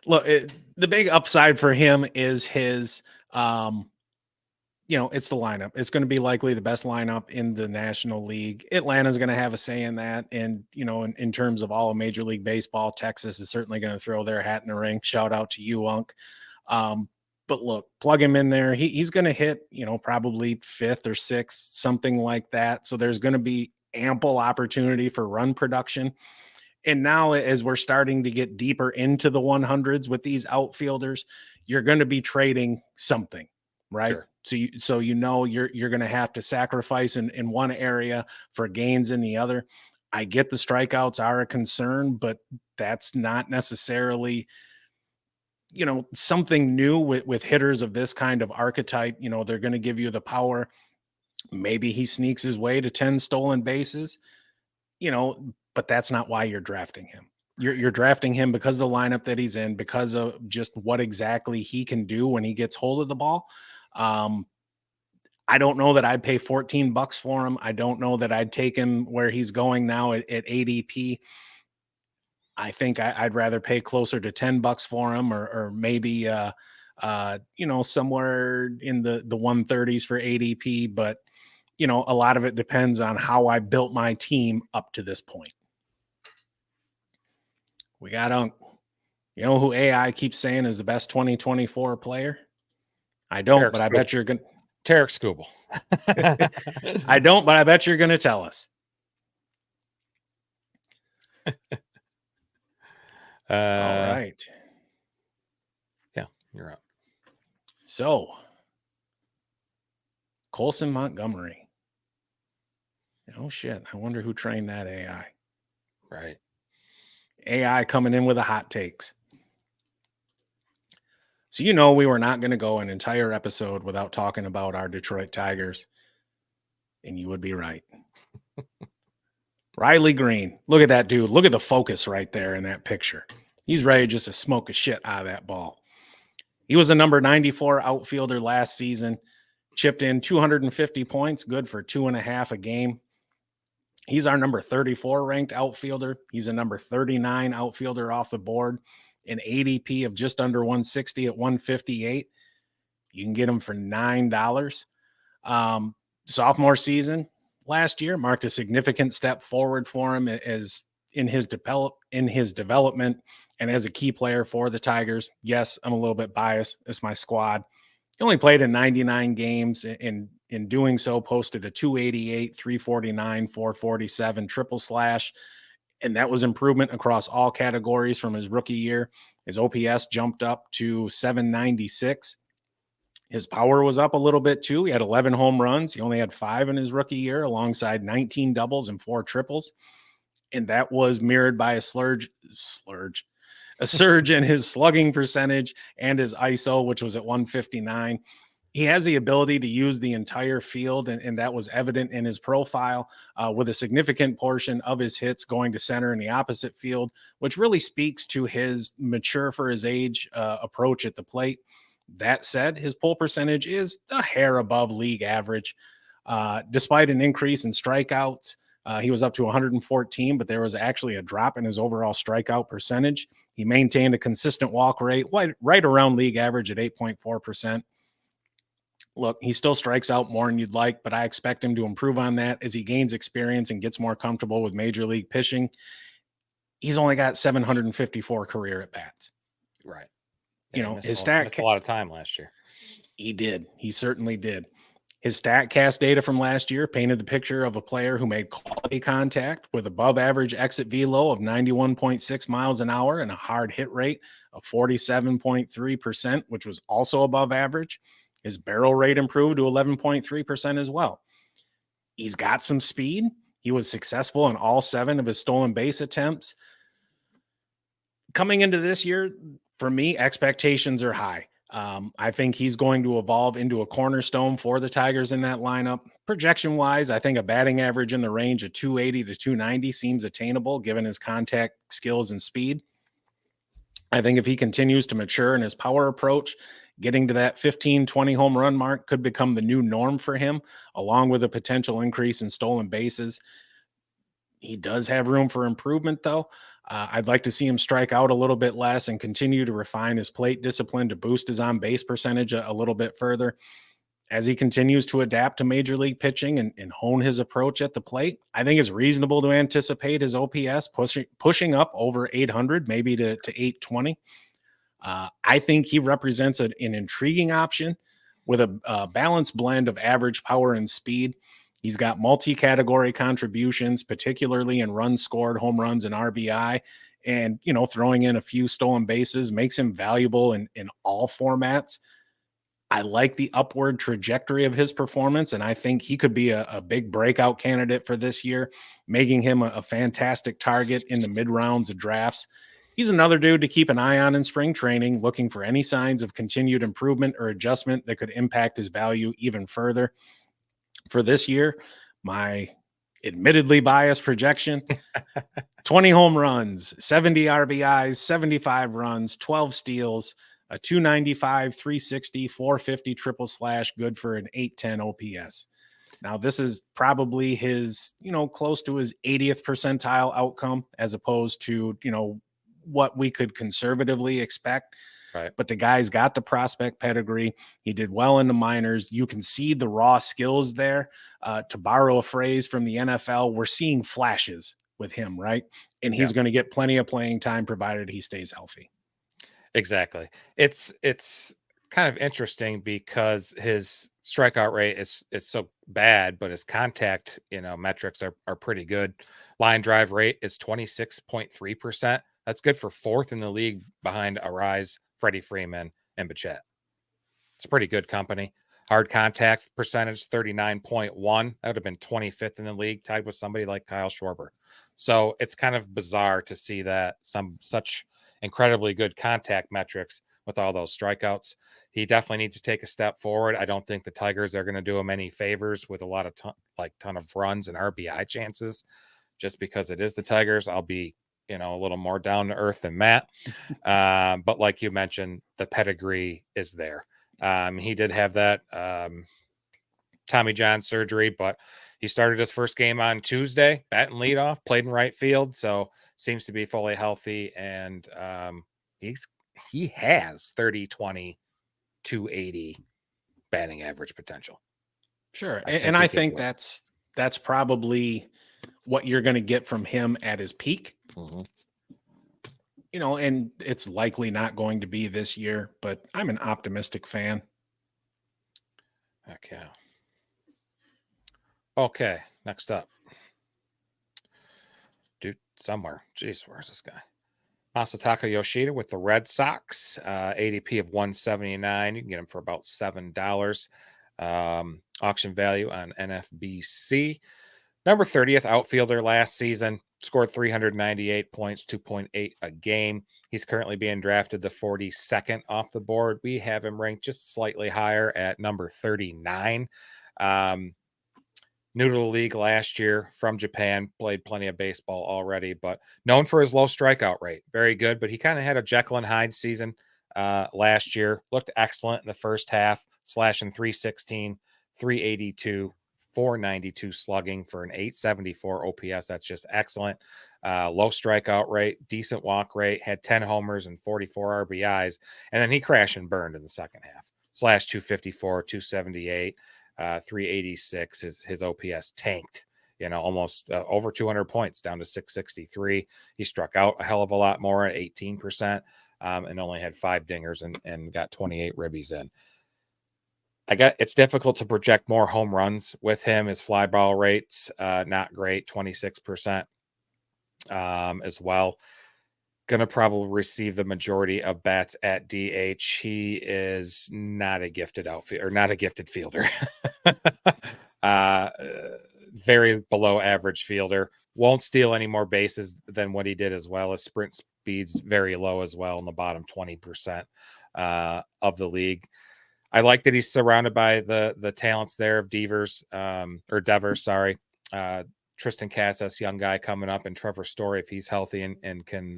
look, the big upside for him is his, it's the lineup. It's going to be likely the best lineup in the National League. Atlanta's going to have a say in that. And, in terms of all of Major League Baseball, Texas is certainly going to throw their hat in the ring. Shout out to you, Unk. But look, plug him in there. He's going to hit, probably 5th or 6th, something like that. So there's going to be ample opportunity for run production. And now as we're starting to get deeper into the 100s with these outfielders, you're going to be trading something, right? Sure. So you're going to have to sacrifice in one area for gains in the other. I get the strikeouts are a concern, but that's not necessarily, something new with hitters of this kind of archetype. They're going to give you the power. Maybe he sneaks his way to 10 stolen bases, but that's not why you're drafting him. You're drafting him because of the lineup that he's in, because of just what exactly he can do when he gets hold of the ball. I don't know that I'd pay $14 for him. I don't know that I'd take him where he's going now at ADP. I think I'd rather pay closer to $10 for him, or maybe somewhere in the 130s for ADP. But a lot of it depends on how I built my team up to this point. We got who AI keeps saying is the best 2024 player? I don't, Tarek but I bet you're going to. Tarek Skubal. I don't, but I bet you're going to tell us. All right. Yeah, you're up. So, Colson Montgomery. Oh, shit. I wonder who trained that AI. Right. AI coming in with the hot takes. So, we were not going to go an entire episode without talking about our Detroit Tigers. And you would be right. Riley Greene. Look at that dude. Look at the focus right there in that picture. He's ready just to smoke a shit out of that ball. He was a number 94 outfielder last season. Chipped in 250 points. Good for 2.5 a game. He's our number 34 ranked outfielder. He's a number 39 outfielder off the board. An ADP of just under 160 at 158. You can get him for $9. Sophomore season last year marked a significant step forward for him as in his development and as a key player for the Tigers. Yes, I'm a little bit biased. It's my squad. He only played in 99 games. In doing so, posted a 288, 349, 447 triple slash. And that was improvement across all categories from his rookie year. His OPS jumped up to 796. His power was up a little bit too. He had 11 home runs. He only had 5 in his rookie year, alongside 19 doubles and 4 triples. And that was mirrored by a surge in his slugging percentage and his ISO, which was at 159. He has the ability to use the entire field, and that was evident in his profile, with a significant portion of his hits going to center in the opposite field, which really speaks to his mature for his age approach at the plate. That said, his pull percentage is a hair above league average. Despite an increase in strikeouts, he was up to 114, but there was actually a drop in his overall strikeout percentage. He maintained a consistent walk rate right around league average at 8.4%. Look, he still strikes out more than you'd like, but I expect him to improve on that as he gains experience and gets more comfortable with major league pitching. He's only got 754 career at bats. Right. His stat missed a lot of time last year. He did. He certainly did. His StatCast data from last year painted the picture of a player who made quality contact with above average exit velo of 91.6 miles an hour and a hard hit rate of 47.3%, which was also above average. His barrel rate improved to 11.3% as well. He's got some speed. He was successful in all 7 of his stolen base attempts. Coming into this year, for me, expectations are high. I think he's going to evolve into a cornerstone for the Tigers in that lineup. Projection-wise, I think a batting average in the range of 280 to 290 seems attainable given his contact skills and speed. I think if he continues to mature in his power approach, getting to that 15, 20 home run mark could become the new norm for him, along with a potential increase in stolen bases. He does have room for improvement, though. I'd like to see him strike out a little bit less and continue to refine his plate discipline to boost his on-base percentage a little bit further. as he continues to adapt to major league pitching and hone his approach at the plate, I think it's reasonable to anticipate his OPS pushing up over 800, maybe to 820. I think he represents an intriguing option with a balanced blend of average power and speed. He's got multi-category contributions, particularly in runs scored, home runs, and RBI. And, throwing in a few stolen bases makes him valuable in all formats. I like the upward trajectory of his performance, and I think he could be a big breakout candidate for this year, making him a fantastic target in the mid-rounds of drafts. He's another dude to keep an eye on in spring training, looking for any signs of continued improvement or adjustment that could impact his value even further. For this year, my admittedly biased projection, 20 home runs, 70 RBIs, 75 runs, 12 steals, a 295, 360, 450 triple slash, good for an 810 OPS. Now, this is probably his, close to his 80th percentile outcome, as opposed to, what we could conservatively expect. Right. But the guy's got the prospect pedigree. He did well in the minors. You can see the raw skills there. To borrow a phrase from the NFL, we're seeing flashes with him, right? And he's going to get plenty of playing time provided he stays healthy. Exactly. It's kind of interesting because his strikeout rate is so bad, but his contact, metrics are pretty good. Line drive rate is 26.3%. That's good for fourth in the league behind Arise, Freddie Freeman, and Bichette. It's pretty good company. Hard contact percentage, 39.1. That would have been 25th in the league, tied with somebody like Kyle Schwarber. So it's kind of bizarre to see that such incredibly good contact metrics with all those strikeouts. He definitely needs to take a step forward. I don't think the Tigers are going to do him any favors with a lot of ton of runs and RBI chances, just because it is the Tigers. I'll be, a little more down to earth than Matt. But like you mentioned, the pedigree is there. He did have that Tommy John surgery, but he started his first game on Tuesday, batting leadoff, played in right field, so seems to be fully healthy, and he has 30, 20, 280 batting average potential. Sure, and I think that's probably what you're going to get from him at his peak. Mm-hmm. And it's likely not going to be this year, but I'm an optimistic fan. Heck yeah. Okay, next up. Dude, somewhere. Jeez, where's this guy? Masataka Yoshida with the Red Sox, ADP of 179. You can get him for about $7. Auction value on NFBC. Number 30th outfielder last season, scored 398 points, 2.8 a game. He's currently being drafted the 42nd off the board. We have him ranked just slightly higher at number 39. New to the league last year from Japan, played plenty of baseball already, but known for his low strikeout rate. Very good, but he kind of had a Jekyll and Hyde season last year. Looked excellent in the first half, slashing 316, 382, 492 slugging for an 874 OPS. That's just excellent. Low strikeout rate, decent walk rate, had 10 homers and 44 RBIs, and then he crashed and burned in the second half. Slash 254, 278. 386. His OPS tanked, almost over 200 points, down to 663. He struck out a hell of a lot more at 18%, and only had 5 dingers and got 28 ribbies in. It's difficult to project more home runs with him. His fly ball rate's not great, 26% as well. Gonna probably receive the majority of bats at DH. He is not a gifted outfielder, or not a gifted fielder. Very below average fielder. Won't steal any more bases than what he did as well. His sprint speed's very low as well, in the bottom 20% of the league. I like that he's surrounded by the talents there of Devers, sorry. Tristan Casas, young guy coming up, and Trevor Story, if he's healthy and can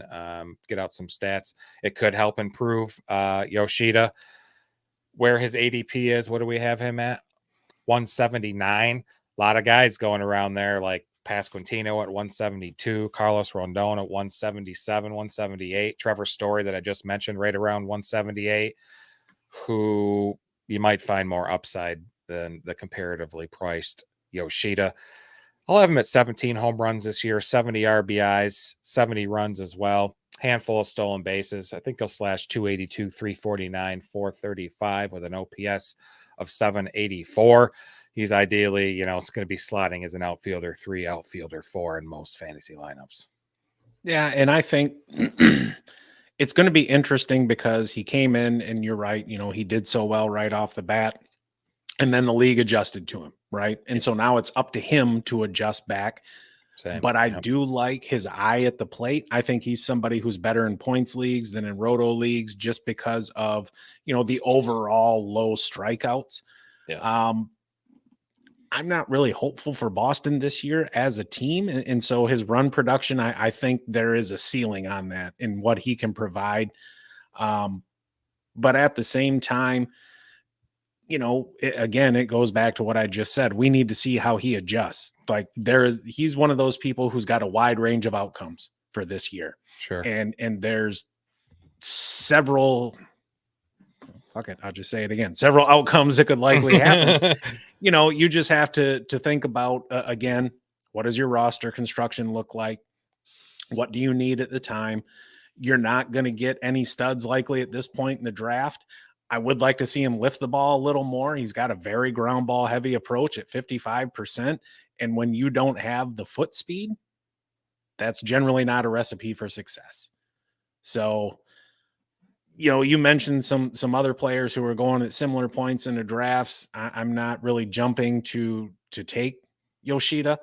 get out some stats, it could help improve Yoshida. Where his ADP is, what do we have him at? 179. A lot of guys going around there, like Pasquantino at 172, Carlos Rondon at 177, 178, Trevor Story that I just mentioned right around 178, who you might find more upside than the comparatively priced Yoshida. I'll have him at 17 home runs this year, 70 RBIs, 70 runs as well. Handful of stolen bases. I think he'll slash 282, 349, 435 with an OPS of 784. He's ideally, it's going to be slotting as an outfielder 3, outfielder 4 in most fantasy lineups. Yeah, and I think it's going to be interesting because he came in, and you're right, he did so well right off the bat, and then the league adjusted to him, right? And so now it's up to him to adjust back. Same. But I do like his eye at the plate. I think he's somebody who's better in points leagues than in roto leagues just because of, the overall low strikeouts. Yeah. I'm not really hopeful for Boston this year as a team. And so his run production, I think there is a ceiling on that in what he can provide. But at the same time, again, it goes back to what I just said. We need to see how he adjusts. Like he's one of those people who's got a wide range of outcomes for this year. Sure. And there's several, fuck it, I'll just say it again, several outcomes that could likely happen. You just have to think about, again, what does your roster construction look like? What do you need at the time? You're not going to get any studs likely at this point in the draft. I would like to see him lift the ball a little more. He's got a very ground ball heavy approach at 55%. And when you don't have the foot speed, that's generally not a recipe for success. So, you mentioned some other players who are going at similar points in the drafts. I'm not really jumping to take Yoshida.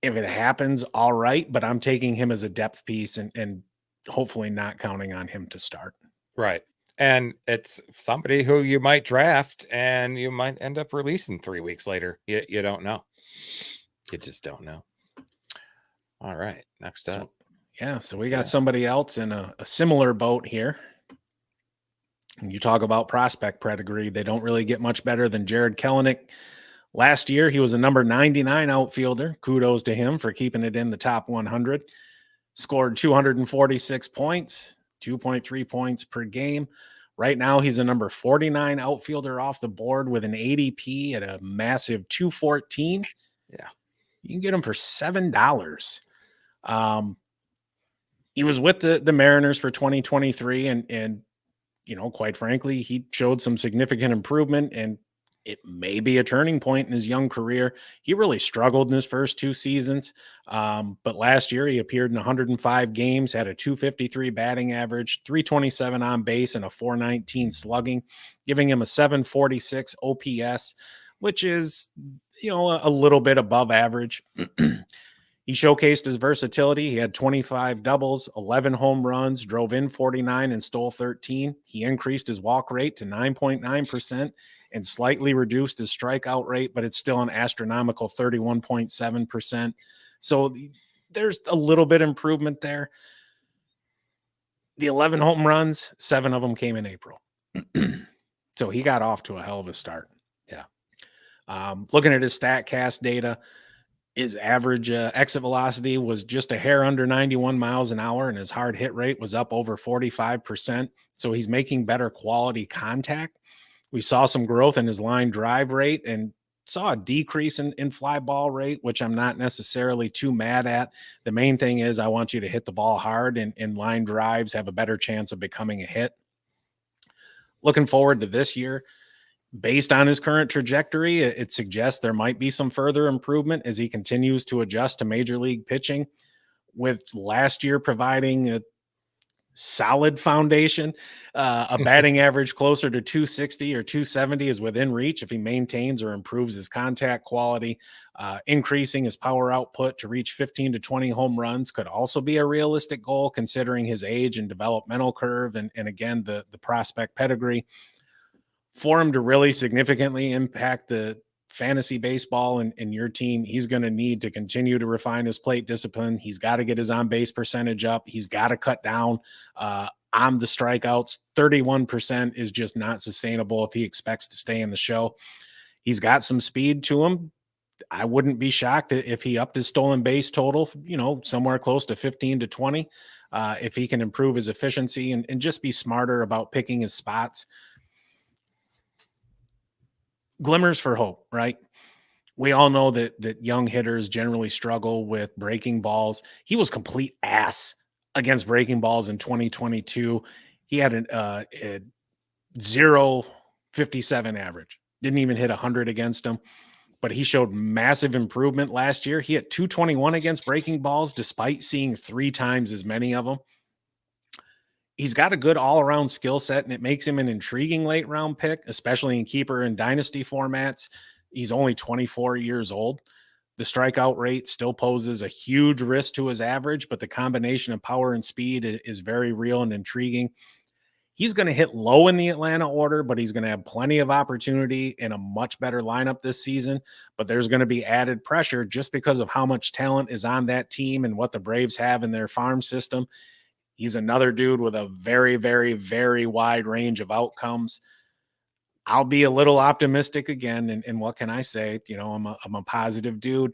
If it happens, all right, but I'm taking him as a depth piece and hopefully not counting on him to start. Right. And it's somebody who you might draft and you might end up releasing 3 weeks later. You don't know. You just don't know. All right. Next up. So we got somebody else in a similar boat here. When you talk about prospect pedigree, they don't really get much better than Jarred Kelenic. Last year, he was a number 99 outfielder. Kudos to him for keeping it in the top 100. Scored 246 points, 2.3 points per game. Right now, he's a number 49 outfielder off the board with an ADP at a massive 214. Yeah. You can get him for $7. He was with the Mariners for 2023, and quite frankly, he showed some significant improvement, and it may be a turning point in his young career. He really struggled in his first 2 seasons. But last year he appeared in 105 games, had a 253 batting average, 327 on base, and a 419 slugging, giving him a 746 OPS, which is, a little bit above average. He showcased his versatility. He had 25 doubles, 11 home runs, drove in 49 and stole 13. He increased his walk rate to 9.9% and slightly reduced his strikeout rate, but it's still an astronomical 31.7%. So there's a little bit improvement there. The 11 home runs, 7 of them came in April. So he got off to a hell of a start. Yeah. Looking at his StatCast data, his average exit velocity was just a hair under 91 miles an hour, and his hard hit rate was up over 45%. So he's making better quality contact. We saw some growth in his line drive rate and saw a decrease in fly ball rate, which I'm not necessarily too mad at. The main thing is I want you to hit the ball hard, and line drives have a better chance of becoming a hit. Looking forward to this year. Based on his current trajectory, it suggests there might be some further improvement as he continues to adjust to major league pitching, with last year providing a solid foundation. A batting average closer to 260 or 270 is within reach if he maintains or improves his contact quality. Increasing his power output to reach 15 to 20 home runs could also be a realistic goal considering his age and developmental curve and again, the prospect pedigree. For him to really significantly impact the fantasy baseball and your team, he's going to need to continue to refine his plate discipline. He's got to get his on-base percentage up. He's got to cut down on the strikeouts. 31% is just not sustainable if he expects to stay in the show. He's got some speed to him. I wouldn't be shocked if he upped his stolen base total, somewhere close to 15 to 20, if he can improve his efficiency and just be smarter about picking his spots. glimmers for hope, right? We all know that young hitters generally struggle with breaking balls. He was complete ass against breaking balls in 2022. He had a 0.57 average. Didn't even hit 100 against him, but he showed massive improvement last year. He hit 221 against breaking balls despite seeing 3 times as many of them. He's got a good all-around skill set, and it makes him an intriguing late-round pick, especially in keeper and dynasty formats. He's only 24 years old. The strikeout rate still poses a huge risk to his average, but the combination of power and speed is very real and intriguing. He's going to hit low in the Atlanta order, but he's going to have plenty of opportunity in a much better lineup this season. But there's going to be added pressure just because of how much talent is on that team and what the Braves have in their farm system. He's another dude with a very, very, very wide range of outcomes. I'll be a little optimistic again. And what can I say? You know, I'm a positive dude.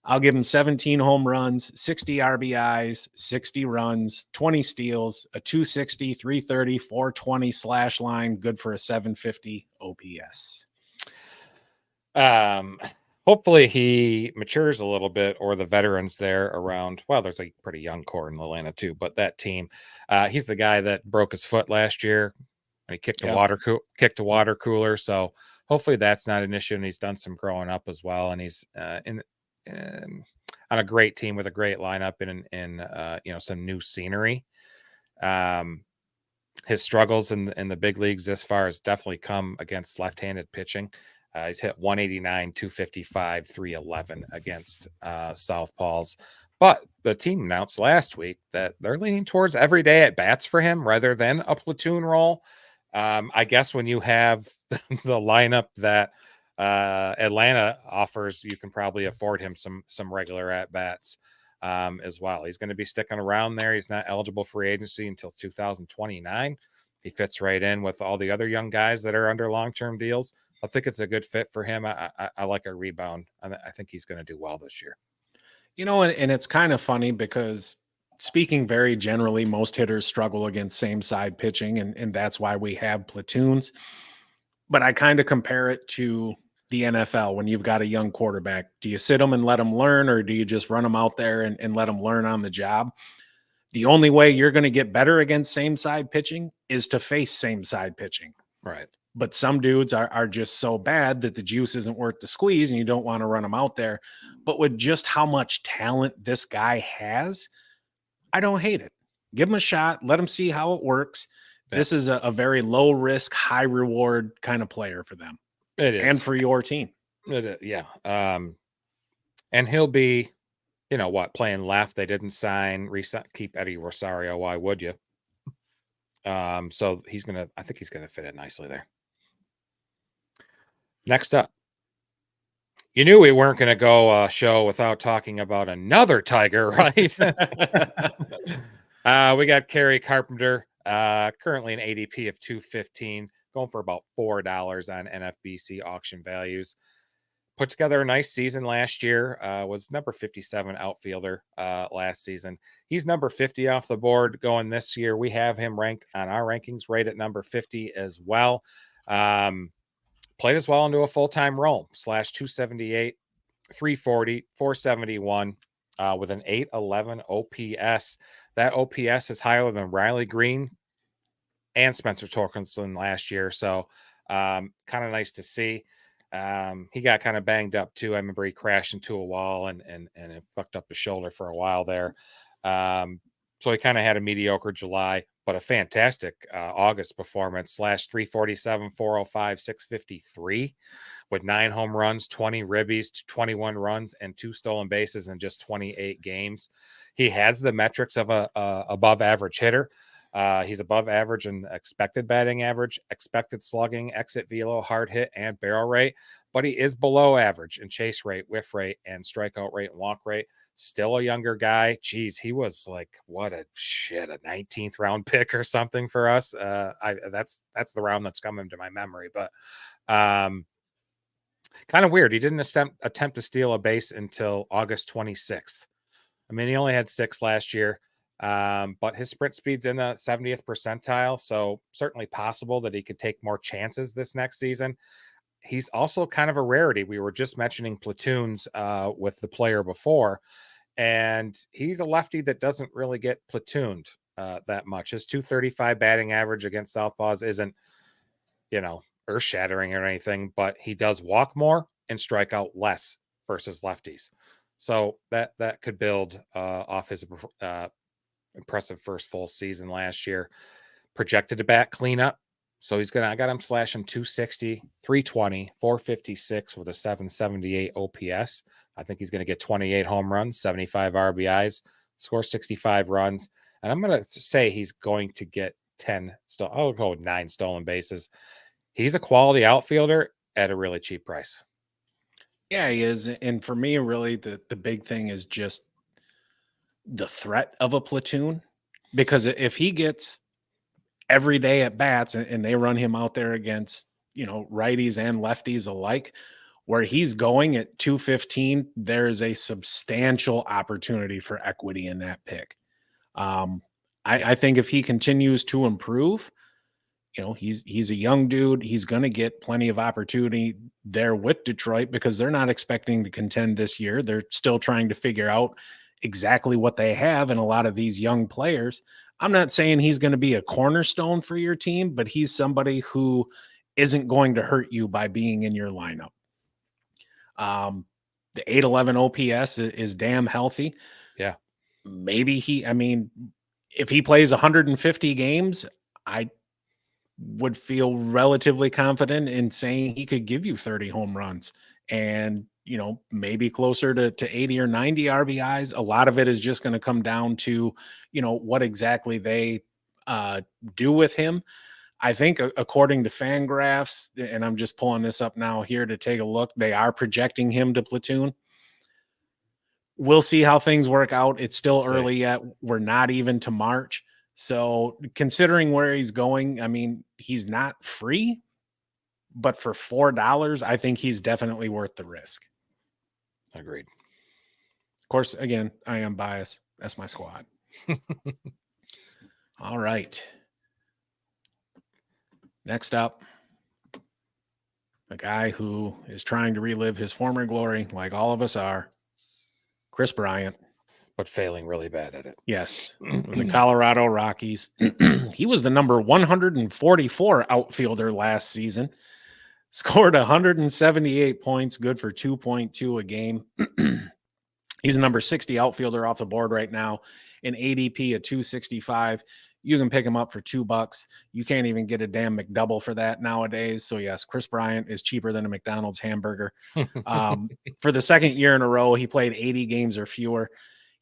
I'll give him 17 home runs, 60 RBIs, 60 runs, 20 steals, a 260, 330, 420 slash line, good for a 750 OPS. Hopefully he matures a little bit, or the veterans there around. Well, there's a pretty young core in Atlanta too, but that team, he's the guy that broke his foot last year and he kicked a water cooler. So hopefully that's not an issue. And he's done some growing up as well. And he's on a great team with a great lineup and some new scenery. His struggles in the big leagues this far has definitely come against left-handed pitching. He's hit 189, 255, 311 against Southpaws. But the team announced last week that they're leaning towards every day at bats for him rather than a platoon role. I guess when you have the lineup that Atlanta offers, you can probably afford him some regular at bats as well. He's going to be sticking around there. He's not eligible for free agency until 2029. He fits right in with all the other young guys that are under long-term deals. I think it's a good fit for him. I like a rebound. I think he's going to do well this year. You know, and it's kind of funny because speaking very generally, most hitters struggle against same side pitching, and that's why we have platoons. But I kind of compare it to the NFL when you've got a young quarterback. Do you sit them and let them learn, or do you just run them out there and let them learn on the job? The only way you're going to get better against same side pitching is to face same side pitching. Right. But some dudes are just so bad that the juice isn't worth the squeeze and you don't want to run them out there. But with just how much talent this guy has, I don't hate it. Give him a shot. Let him see how it works. Yeah. This is a very low risk, high reward kind of player for them. It is. And for your team. Yeah. And he'll be, playing left. They didn't keep Eddie Rosario. Why would you? So I think he's going to fit in nicely there. Next up, you knew we weren't going to go a show without talking about another Tiger, right? We got Kerry Carpenter, currently an ADP of 215, going for about $4 on NFBC auction values. Put together a nice season last year, was number 57 outfielder last season. He's number 50 off the board going this year. We have him ranked on our rankings right at number 50 as well. Played as well into a full-time role, /278, 340, 471 with an 811 OPS. That OPS is higher than Riley Greene and Spencer Torkelson last year. So kind of nice to see. He got kind of banged up too. I remember he crashed into a wall and it fucked up his shoulder for a while there. So he kind of had a mediocre July, but a fantastic August performance, /347, 405, 653 with 9 home runs, 20 ribbies, 21 runs, and 2 stolen bases in just 28 games. He has the metrics of a above average hitter. He's above average in expected batting average, expected slugging, exit velo, hard hit, and barrel rate, but he is below average in chase rate, whiff rate, and strikeout rate and walk rate. Still a younger guy. Geez, he was like, a 19th round pick or something for us. That's the round that's coming to my memory, but kind of weird. He didn't attempt to steal a base until August 26th. I mean, he only had 6 last year. But his sprint speed's in the 70th percentile, so certainly possible that he could take more chances this next season. he's also kind of a rarity. We were just mentioning platoons with the player before, and he's a lefty that doesn't really get platooned that much. His 235 batting average against Southpaws isn't, earth shattering or anything, but he does walk more and strike out less versus lefties. So that could build off his impressive first full season last year. Projected to bat cleanup. So I got him slashing 260, 320, 456 with a 778 OPS. I think he's going to get 28 home runs, 75 RBIs, score 65 runs. And I'm going to say he's going to get 10. I'll go with 9 stolen bases. He's a quality outfielder at a really cheap price. Yeah, he is. And for me, really, the big thing is just the threat of a platoon. Because if he gets every day at bats and they run him out there against, righties and lefties alike, where he's going at 215, there's a substantial opportunity for equity in that pick. I think if he continues to improve, he's a young dude. He's going to get plenty of opportunity there with Detroit because they're not expecting to contend this year. They're still trying to figure out exactly what they have in a lot of these young players. I'm not saying he's going to be a cornerstone for your team, but he's somebody who isn't going to hurt you by being in your lineup. The 811 OPS is damn healthy. Yeah. Maybe if he plays 150 games, I would feel relatively confident in saying he could give you 30 home runs and, maybe closer to 80 or 90 RBIs. A lot of it is just going to come down to, what exactly they do with him. I think according to Fangraphs, and I'm just pulling this up now here to take a look, they are projecting him to platoon. We'll see how things work out. It's still early yet. We're not even to March. So considering where he's going, he's not free, but for $4, I think he's definitely worth the risk. Agreed. Of course, again, I am biased. That's my squad. All right. Next up, a guy who is trying to relive his former glory, like all of us are, Kris Bryant. But failing really bad at it. Yes, with the Colorado Rockies. He was the number 144 outfielder last season. Scored 178 points, good for 2.2 a game. He's a number 60 outfielder off the board right now, an ADP of 265. You can pick him up for $2. You can't even get a damn McDouble for that nowadays. So yes, Kris Bryant is cheaper than a McDonald's hamburger. For the second year in a row, he played 80 games or fewer.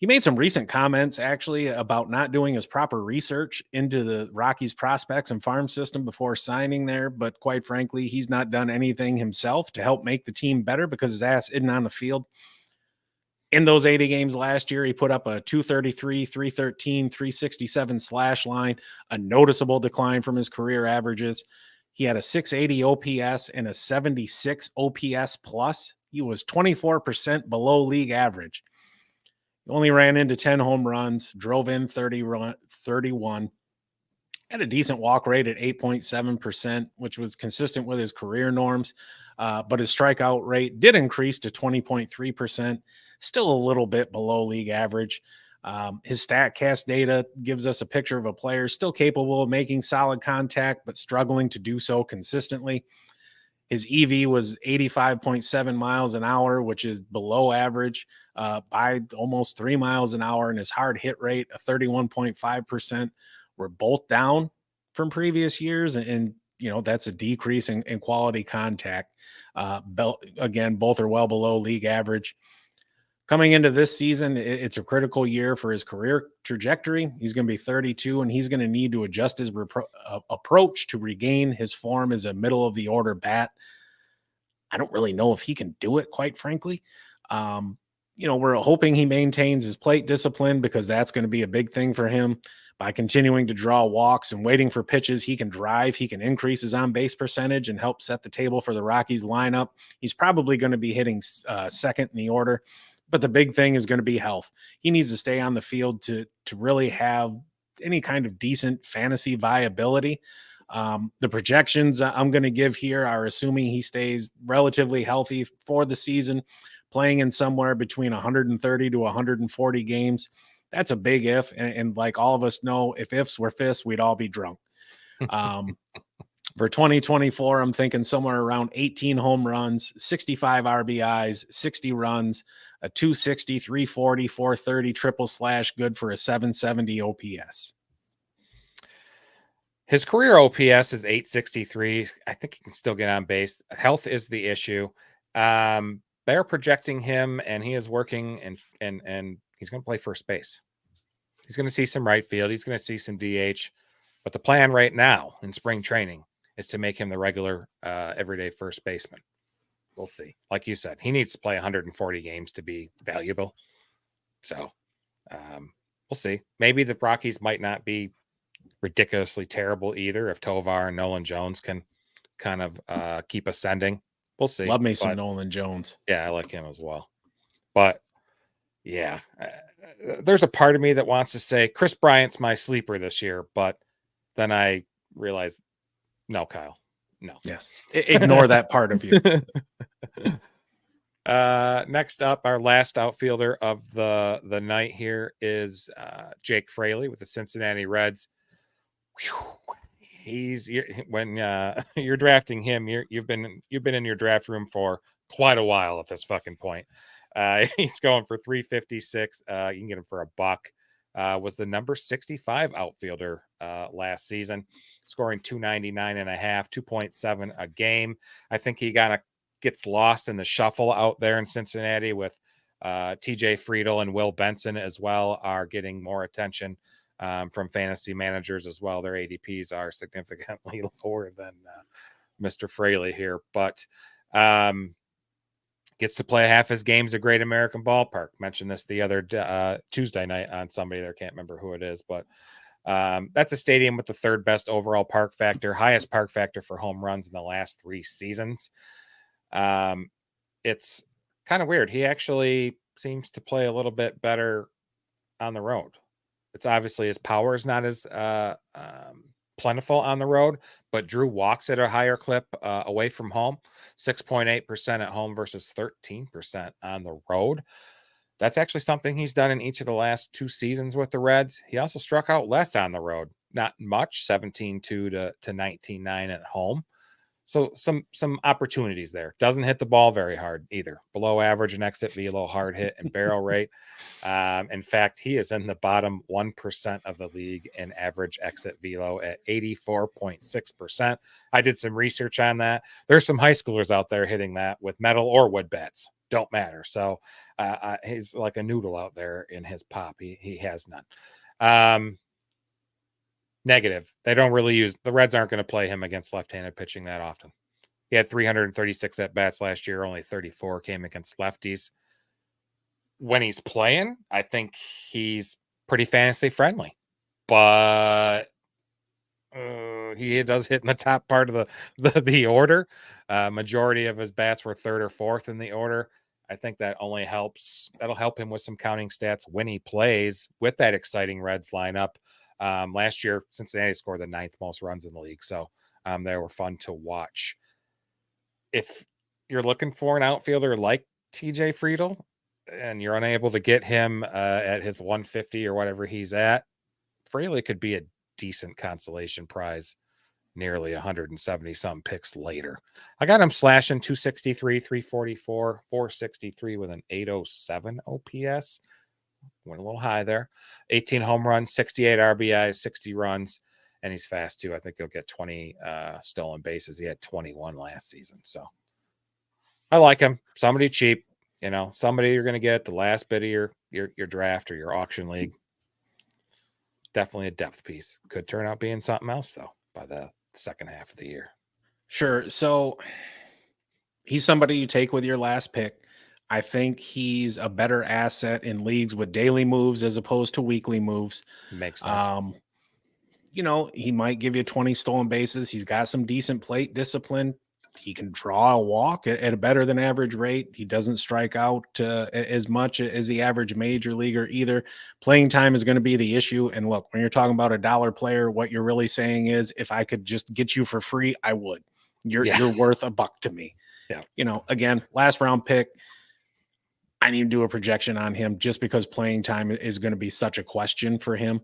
He made some recent comments actually about not doing his proper research into the Rockies prospects and farm system before signing there. But quite frankly, he's not done anything himself to help make the team better because his ass isn't on the field. In those 80 games last year, he put up a 233, 313, 367 slash line, a noticeable decline from his career averages. He had a 680 OPS and a 76 OPS plus. He was 24% below league average. He only ran into 10 home runs, drove in 31, had a decent walk rate at 8.7%, which was consistent with his career norms. But his strikeout rate did increase to 20.3%, still a little bit below league average. His StatCast data gives us a picture of a player still capable of making solid contact, but struggling to do so consistently. His EV was 85.7 miles an hour, which is below average by almost 3 miles an hour. And his hard hit rate, a 31.5%, were both down from previous years. And that's a decrease in quality contact. Again, both are well below league average. Coming into this season, it's a critical year for his career trajectory. He's going to be 32, and he's going to need to adjust his approach to regain his form as a middle-of-the-order bat. I don't really know if he can do it, quite frankly. We're hoping he maintains his plate discipline because that's going to be a big thing for him. By continuing to draw walks and waiting for pitches, he can drive, he can increase his on-base percentage and help set the table for the Rockies lineup. He's probably going to be hitting second in the order. But the big thing is going to be health. He needs to stay on the field to really have any kind of decent fantasy viability. The projections I'm going to give here are assuming he stays relatively healthy for the season, playing in somewhere between 130 to 140 games. That's a big if. And like all of us know, if ifs were fists, we'd all be drunk. For 2024, I'm thinking somewhere around 18 home runs, 65 RBIs, 60 runs, a 260, 340, 430 triple slash, good for a 770 OPS. His career OPS is 863. I think he can still get on base. Health is the issue. They're projecting him, and he is working, and he's going to play first base. He's going to see some right field. He's going to see some DH. But the plan right now in spring training is to make him the regular everyday first baseman. We'll see. Like you said, he needs to play 140 games to be valuable. So we'll see. Maybe the Rockies might not be ridiculously terrible either if Tovar and Nolan Jones can kind of keep ascending. We'll see. Love me some Nolan Jones. Yeah, I like him as well. But yeah, there's a part of me that wants to say Kris Bryant's my sleeper this year, but then I realized, no, Kyle, no. Yes, ignore that part of you. Next up, our last outfielder of the night here is Jake Fraley with the Cincinnati Reds. When you're drafting him, you've been in your draft room for quite a while at this fucking point. He's going for 356. You can get him for $1. Was the number 65 outfielder last season, scoring 299 and a half, 2.7 a game. I think he kind of gets lost in the shuffle out there in Cincinnati with TJ Friedl and Will Benson as well are getting more attention from fantasy managers as well. Their ADPs are significantly lower than Mr. Fraley here, but gets to play half his games at Great American Ballpark. Mentioned this the other Tuesday night on somebody there. Can't remember who it is, but that's a stadium with the third best overall park factor, highest park factor for home runs in the last 3 seasons. It's kind of weird. He actually seems to play a little bit better on the road. It's obviously his power is not as plentiful on the road, but Drew walks at a higher clip away from home, 6.8% at home versus 13% on the road. That's actually something he's done in each of the last 2 seasons with the Reds. He also struck out less on the road, not much, 17.2 to 19.9 at home. So some opportunities there. Doesn't hit the ball very hard either. Below average in exit velo, hard hit, and barrel rate. In fact, he is in the bottom 1% of the league in average exit velo at 84.6%. I did some research on that. There's some high schoolers out there hitting that with metal or wood bats. Don't matter. So he's like a noodle out there in his pop. He has none. Negative. They don't really use the Reds aren't going to play him against left-handed pitching that often. He had 336 at bats last year. Only 34 came against lefties. When he's playing, I think he's pretty fantasy friendly, but he does hit in the top part of the order. Majority of his bats were 3rd or 4th in the order. I think that only helps. That'll help him with some counting stats when he plays with that exciting Reds lineup. Last year, Cincinnati scored the 9th most runs in the league, so they were fun to watch. If you're looking for an outfielder like TJ Friedl and you're unable to get him at his 150 or whatever he's at, Fraley could be a decent consolation prize nearly 170 some picks later. I got him slashing 263, 344, 463 with an 807 OPS. Went a little high there. 18 home runs, 68 RBIs, 60 runs, and he's fast too. I think he'll get 20 stolen bases. He had 21 last season. So I like him. Somebody cheap, somebody you're going to get at the last bit of your draft or your auction league. Definitely a depth piece. Could turn out being something else though by the second half of the year. Sure. So he's somebody you take with your last pick. I think he's a better asset in leagues with daily moves as opposed to weekly moves. Makes sense. He might give you 20 stolen bases. He's got some decent plate discipline. He can draw a walk at a better than average rate. He doesn't strike out as much as the average major leaguer either. Playing time is going to be the issue. And look, when you're talking about a dollar player, what you're really saying is, if I could just get you for free, I would. You're worth $1 to me. Yeah. You know, again, last round pick. I need to do a projection on him just because playing time is going to be such a question for him.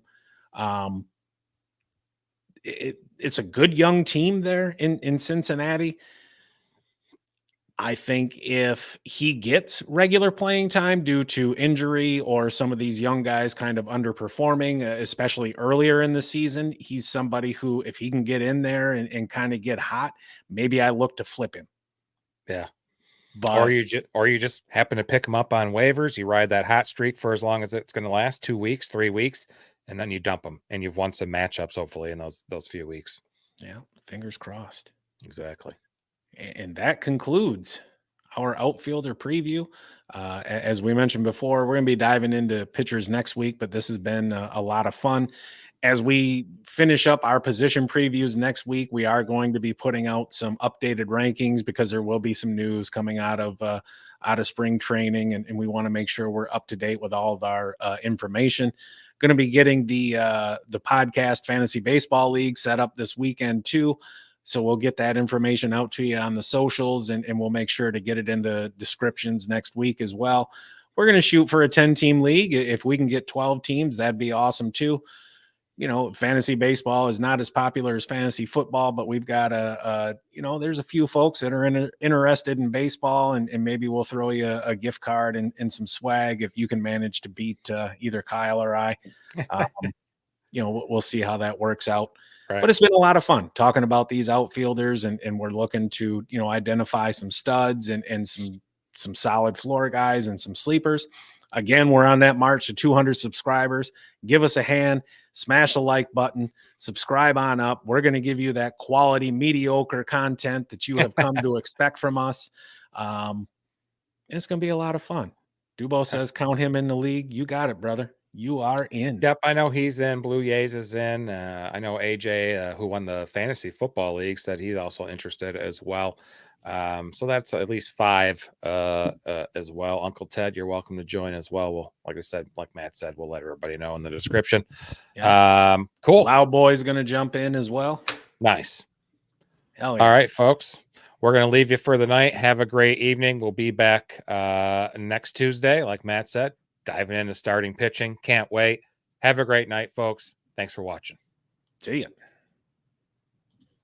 It's a good young team there in Cincinnati. I think if he gets regular playing time due to injury or some of these young guys kind of underperforming, especially earlier in the season, he's somebody who, if he can get in there and kind of get hot, maybe I look to flip him. Yeah. But or you just happen to pick him up on waivers. You ride that hot streak for as long as it's going to last, 2 weeks, 3 weeks, and then you dump him, and you've won some matchups hopefully in those few weeks. Yeah, fingers crossed. Exactly. And that concludes our outfielder preview. As we mentioned before, we're going to be diving into pitchers next week, but this has been a lot of fun. As we finish up our position previews next week, we are going to be putting out some updated rankings because there will be some news coming out of spring training, and we want to make sure we're up to date with all of our information. Going to be getting the podcast Fantasy Baseball League set up this weekend too. So we'll get that information out to you on the socials, and we'll make sure to get it in the descriptions next week as well. We're going to shoot for a 10-team league. If we can get 12 teams, that'd be awesome too. You know, fantasy baseball is not as popular as fantasy football, but we've got there's a few folks that are interested in baseball, and maybe we'll throw you a gift card and some swag if you can manage to beat either Kyle or I. We'll see how that works out. Right. But it's been a lot of fun talking about these outfielders, and we're looking to, identify some studs and some solid floor guys and some sleepers. Again, we're on that march to 200 subscribers. Give us a hand, smash the like button, subscribe on up. We're going to give you that quality, mediocre content that you have come to expect from us. It's going to be a lot of fun. Dubo says, count him in the league. You got it, brother. You are in. Yep, I know he's in. Blue Jays is in. I know AJ, who won the fantasy football league, said he's also interested as well. So that's at least 5 as well. Uncle Ted, you're welcome to join as well. Well, like I said, like Matt said, we'll let everybody know in the description. Yeah. Cool. Loud Boy's going to jump in as well. Nice. Hell yes. All right, folks. We're going to leave you for the night. Have a great evening. We'll be back next Tuesday, like Matt said, diving into starting pitching. Can't wait. Have a great night, folks. Thanks for watching. See ya.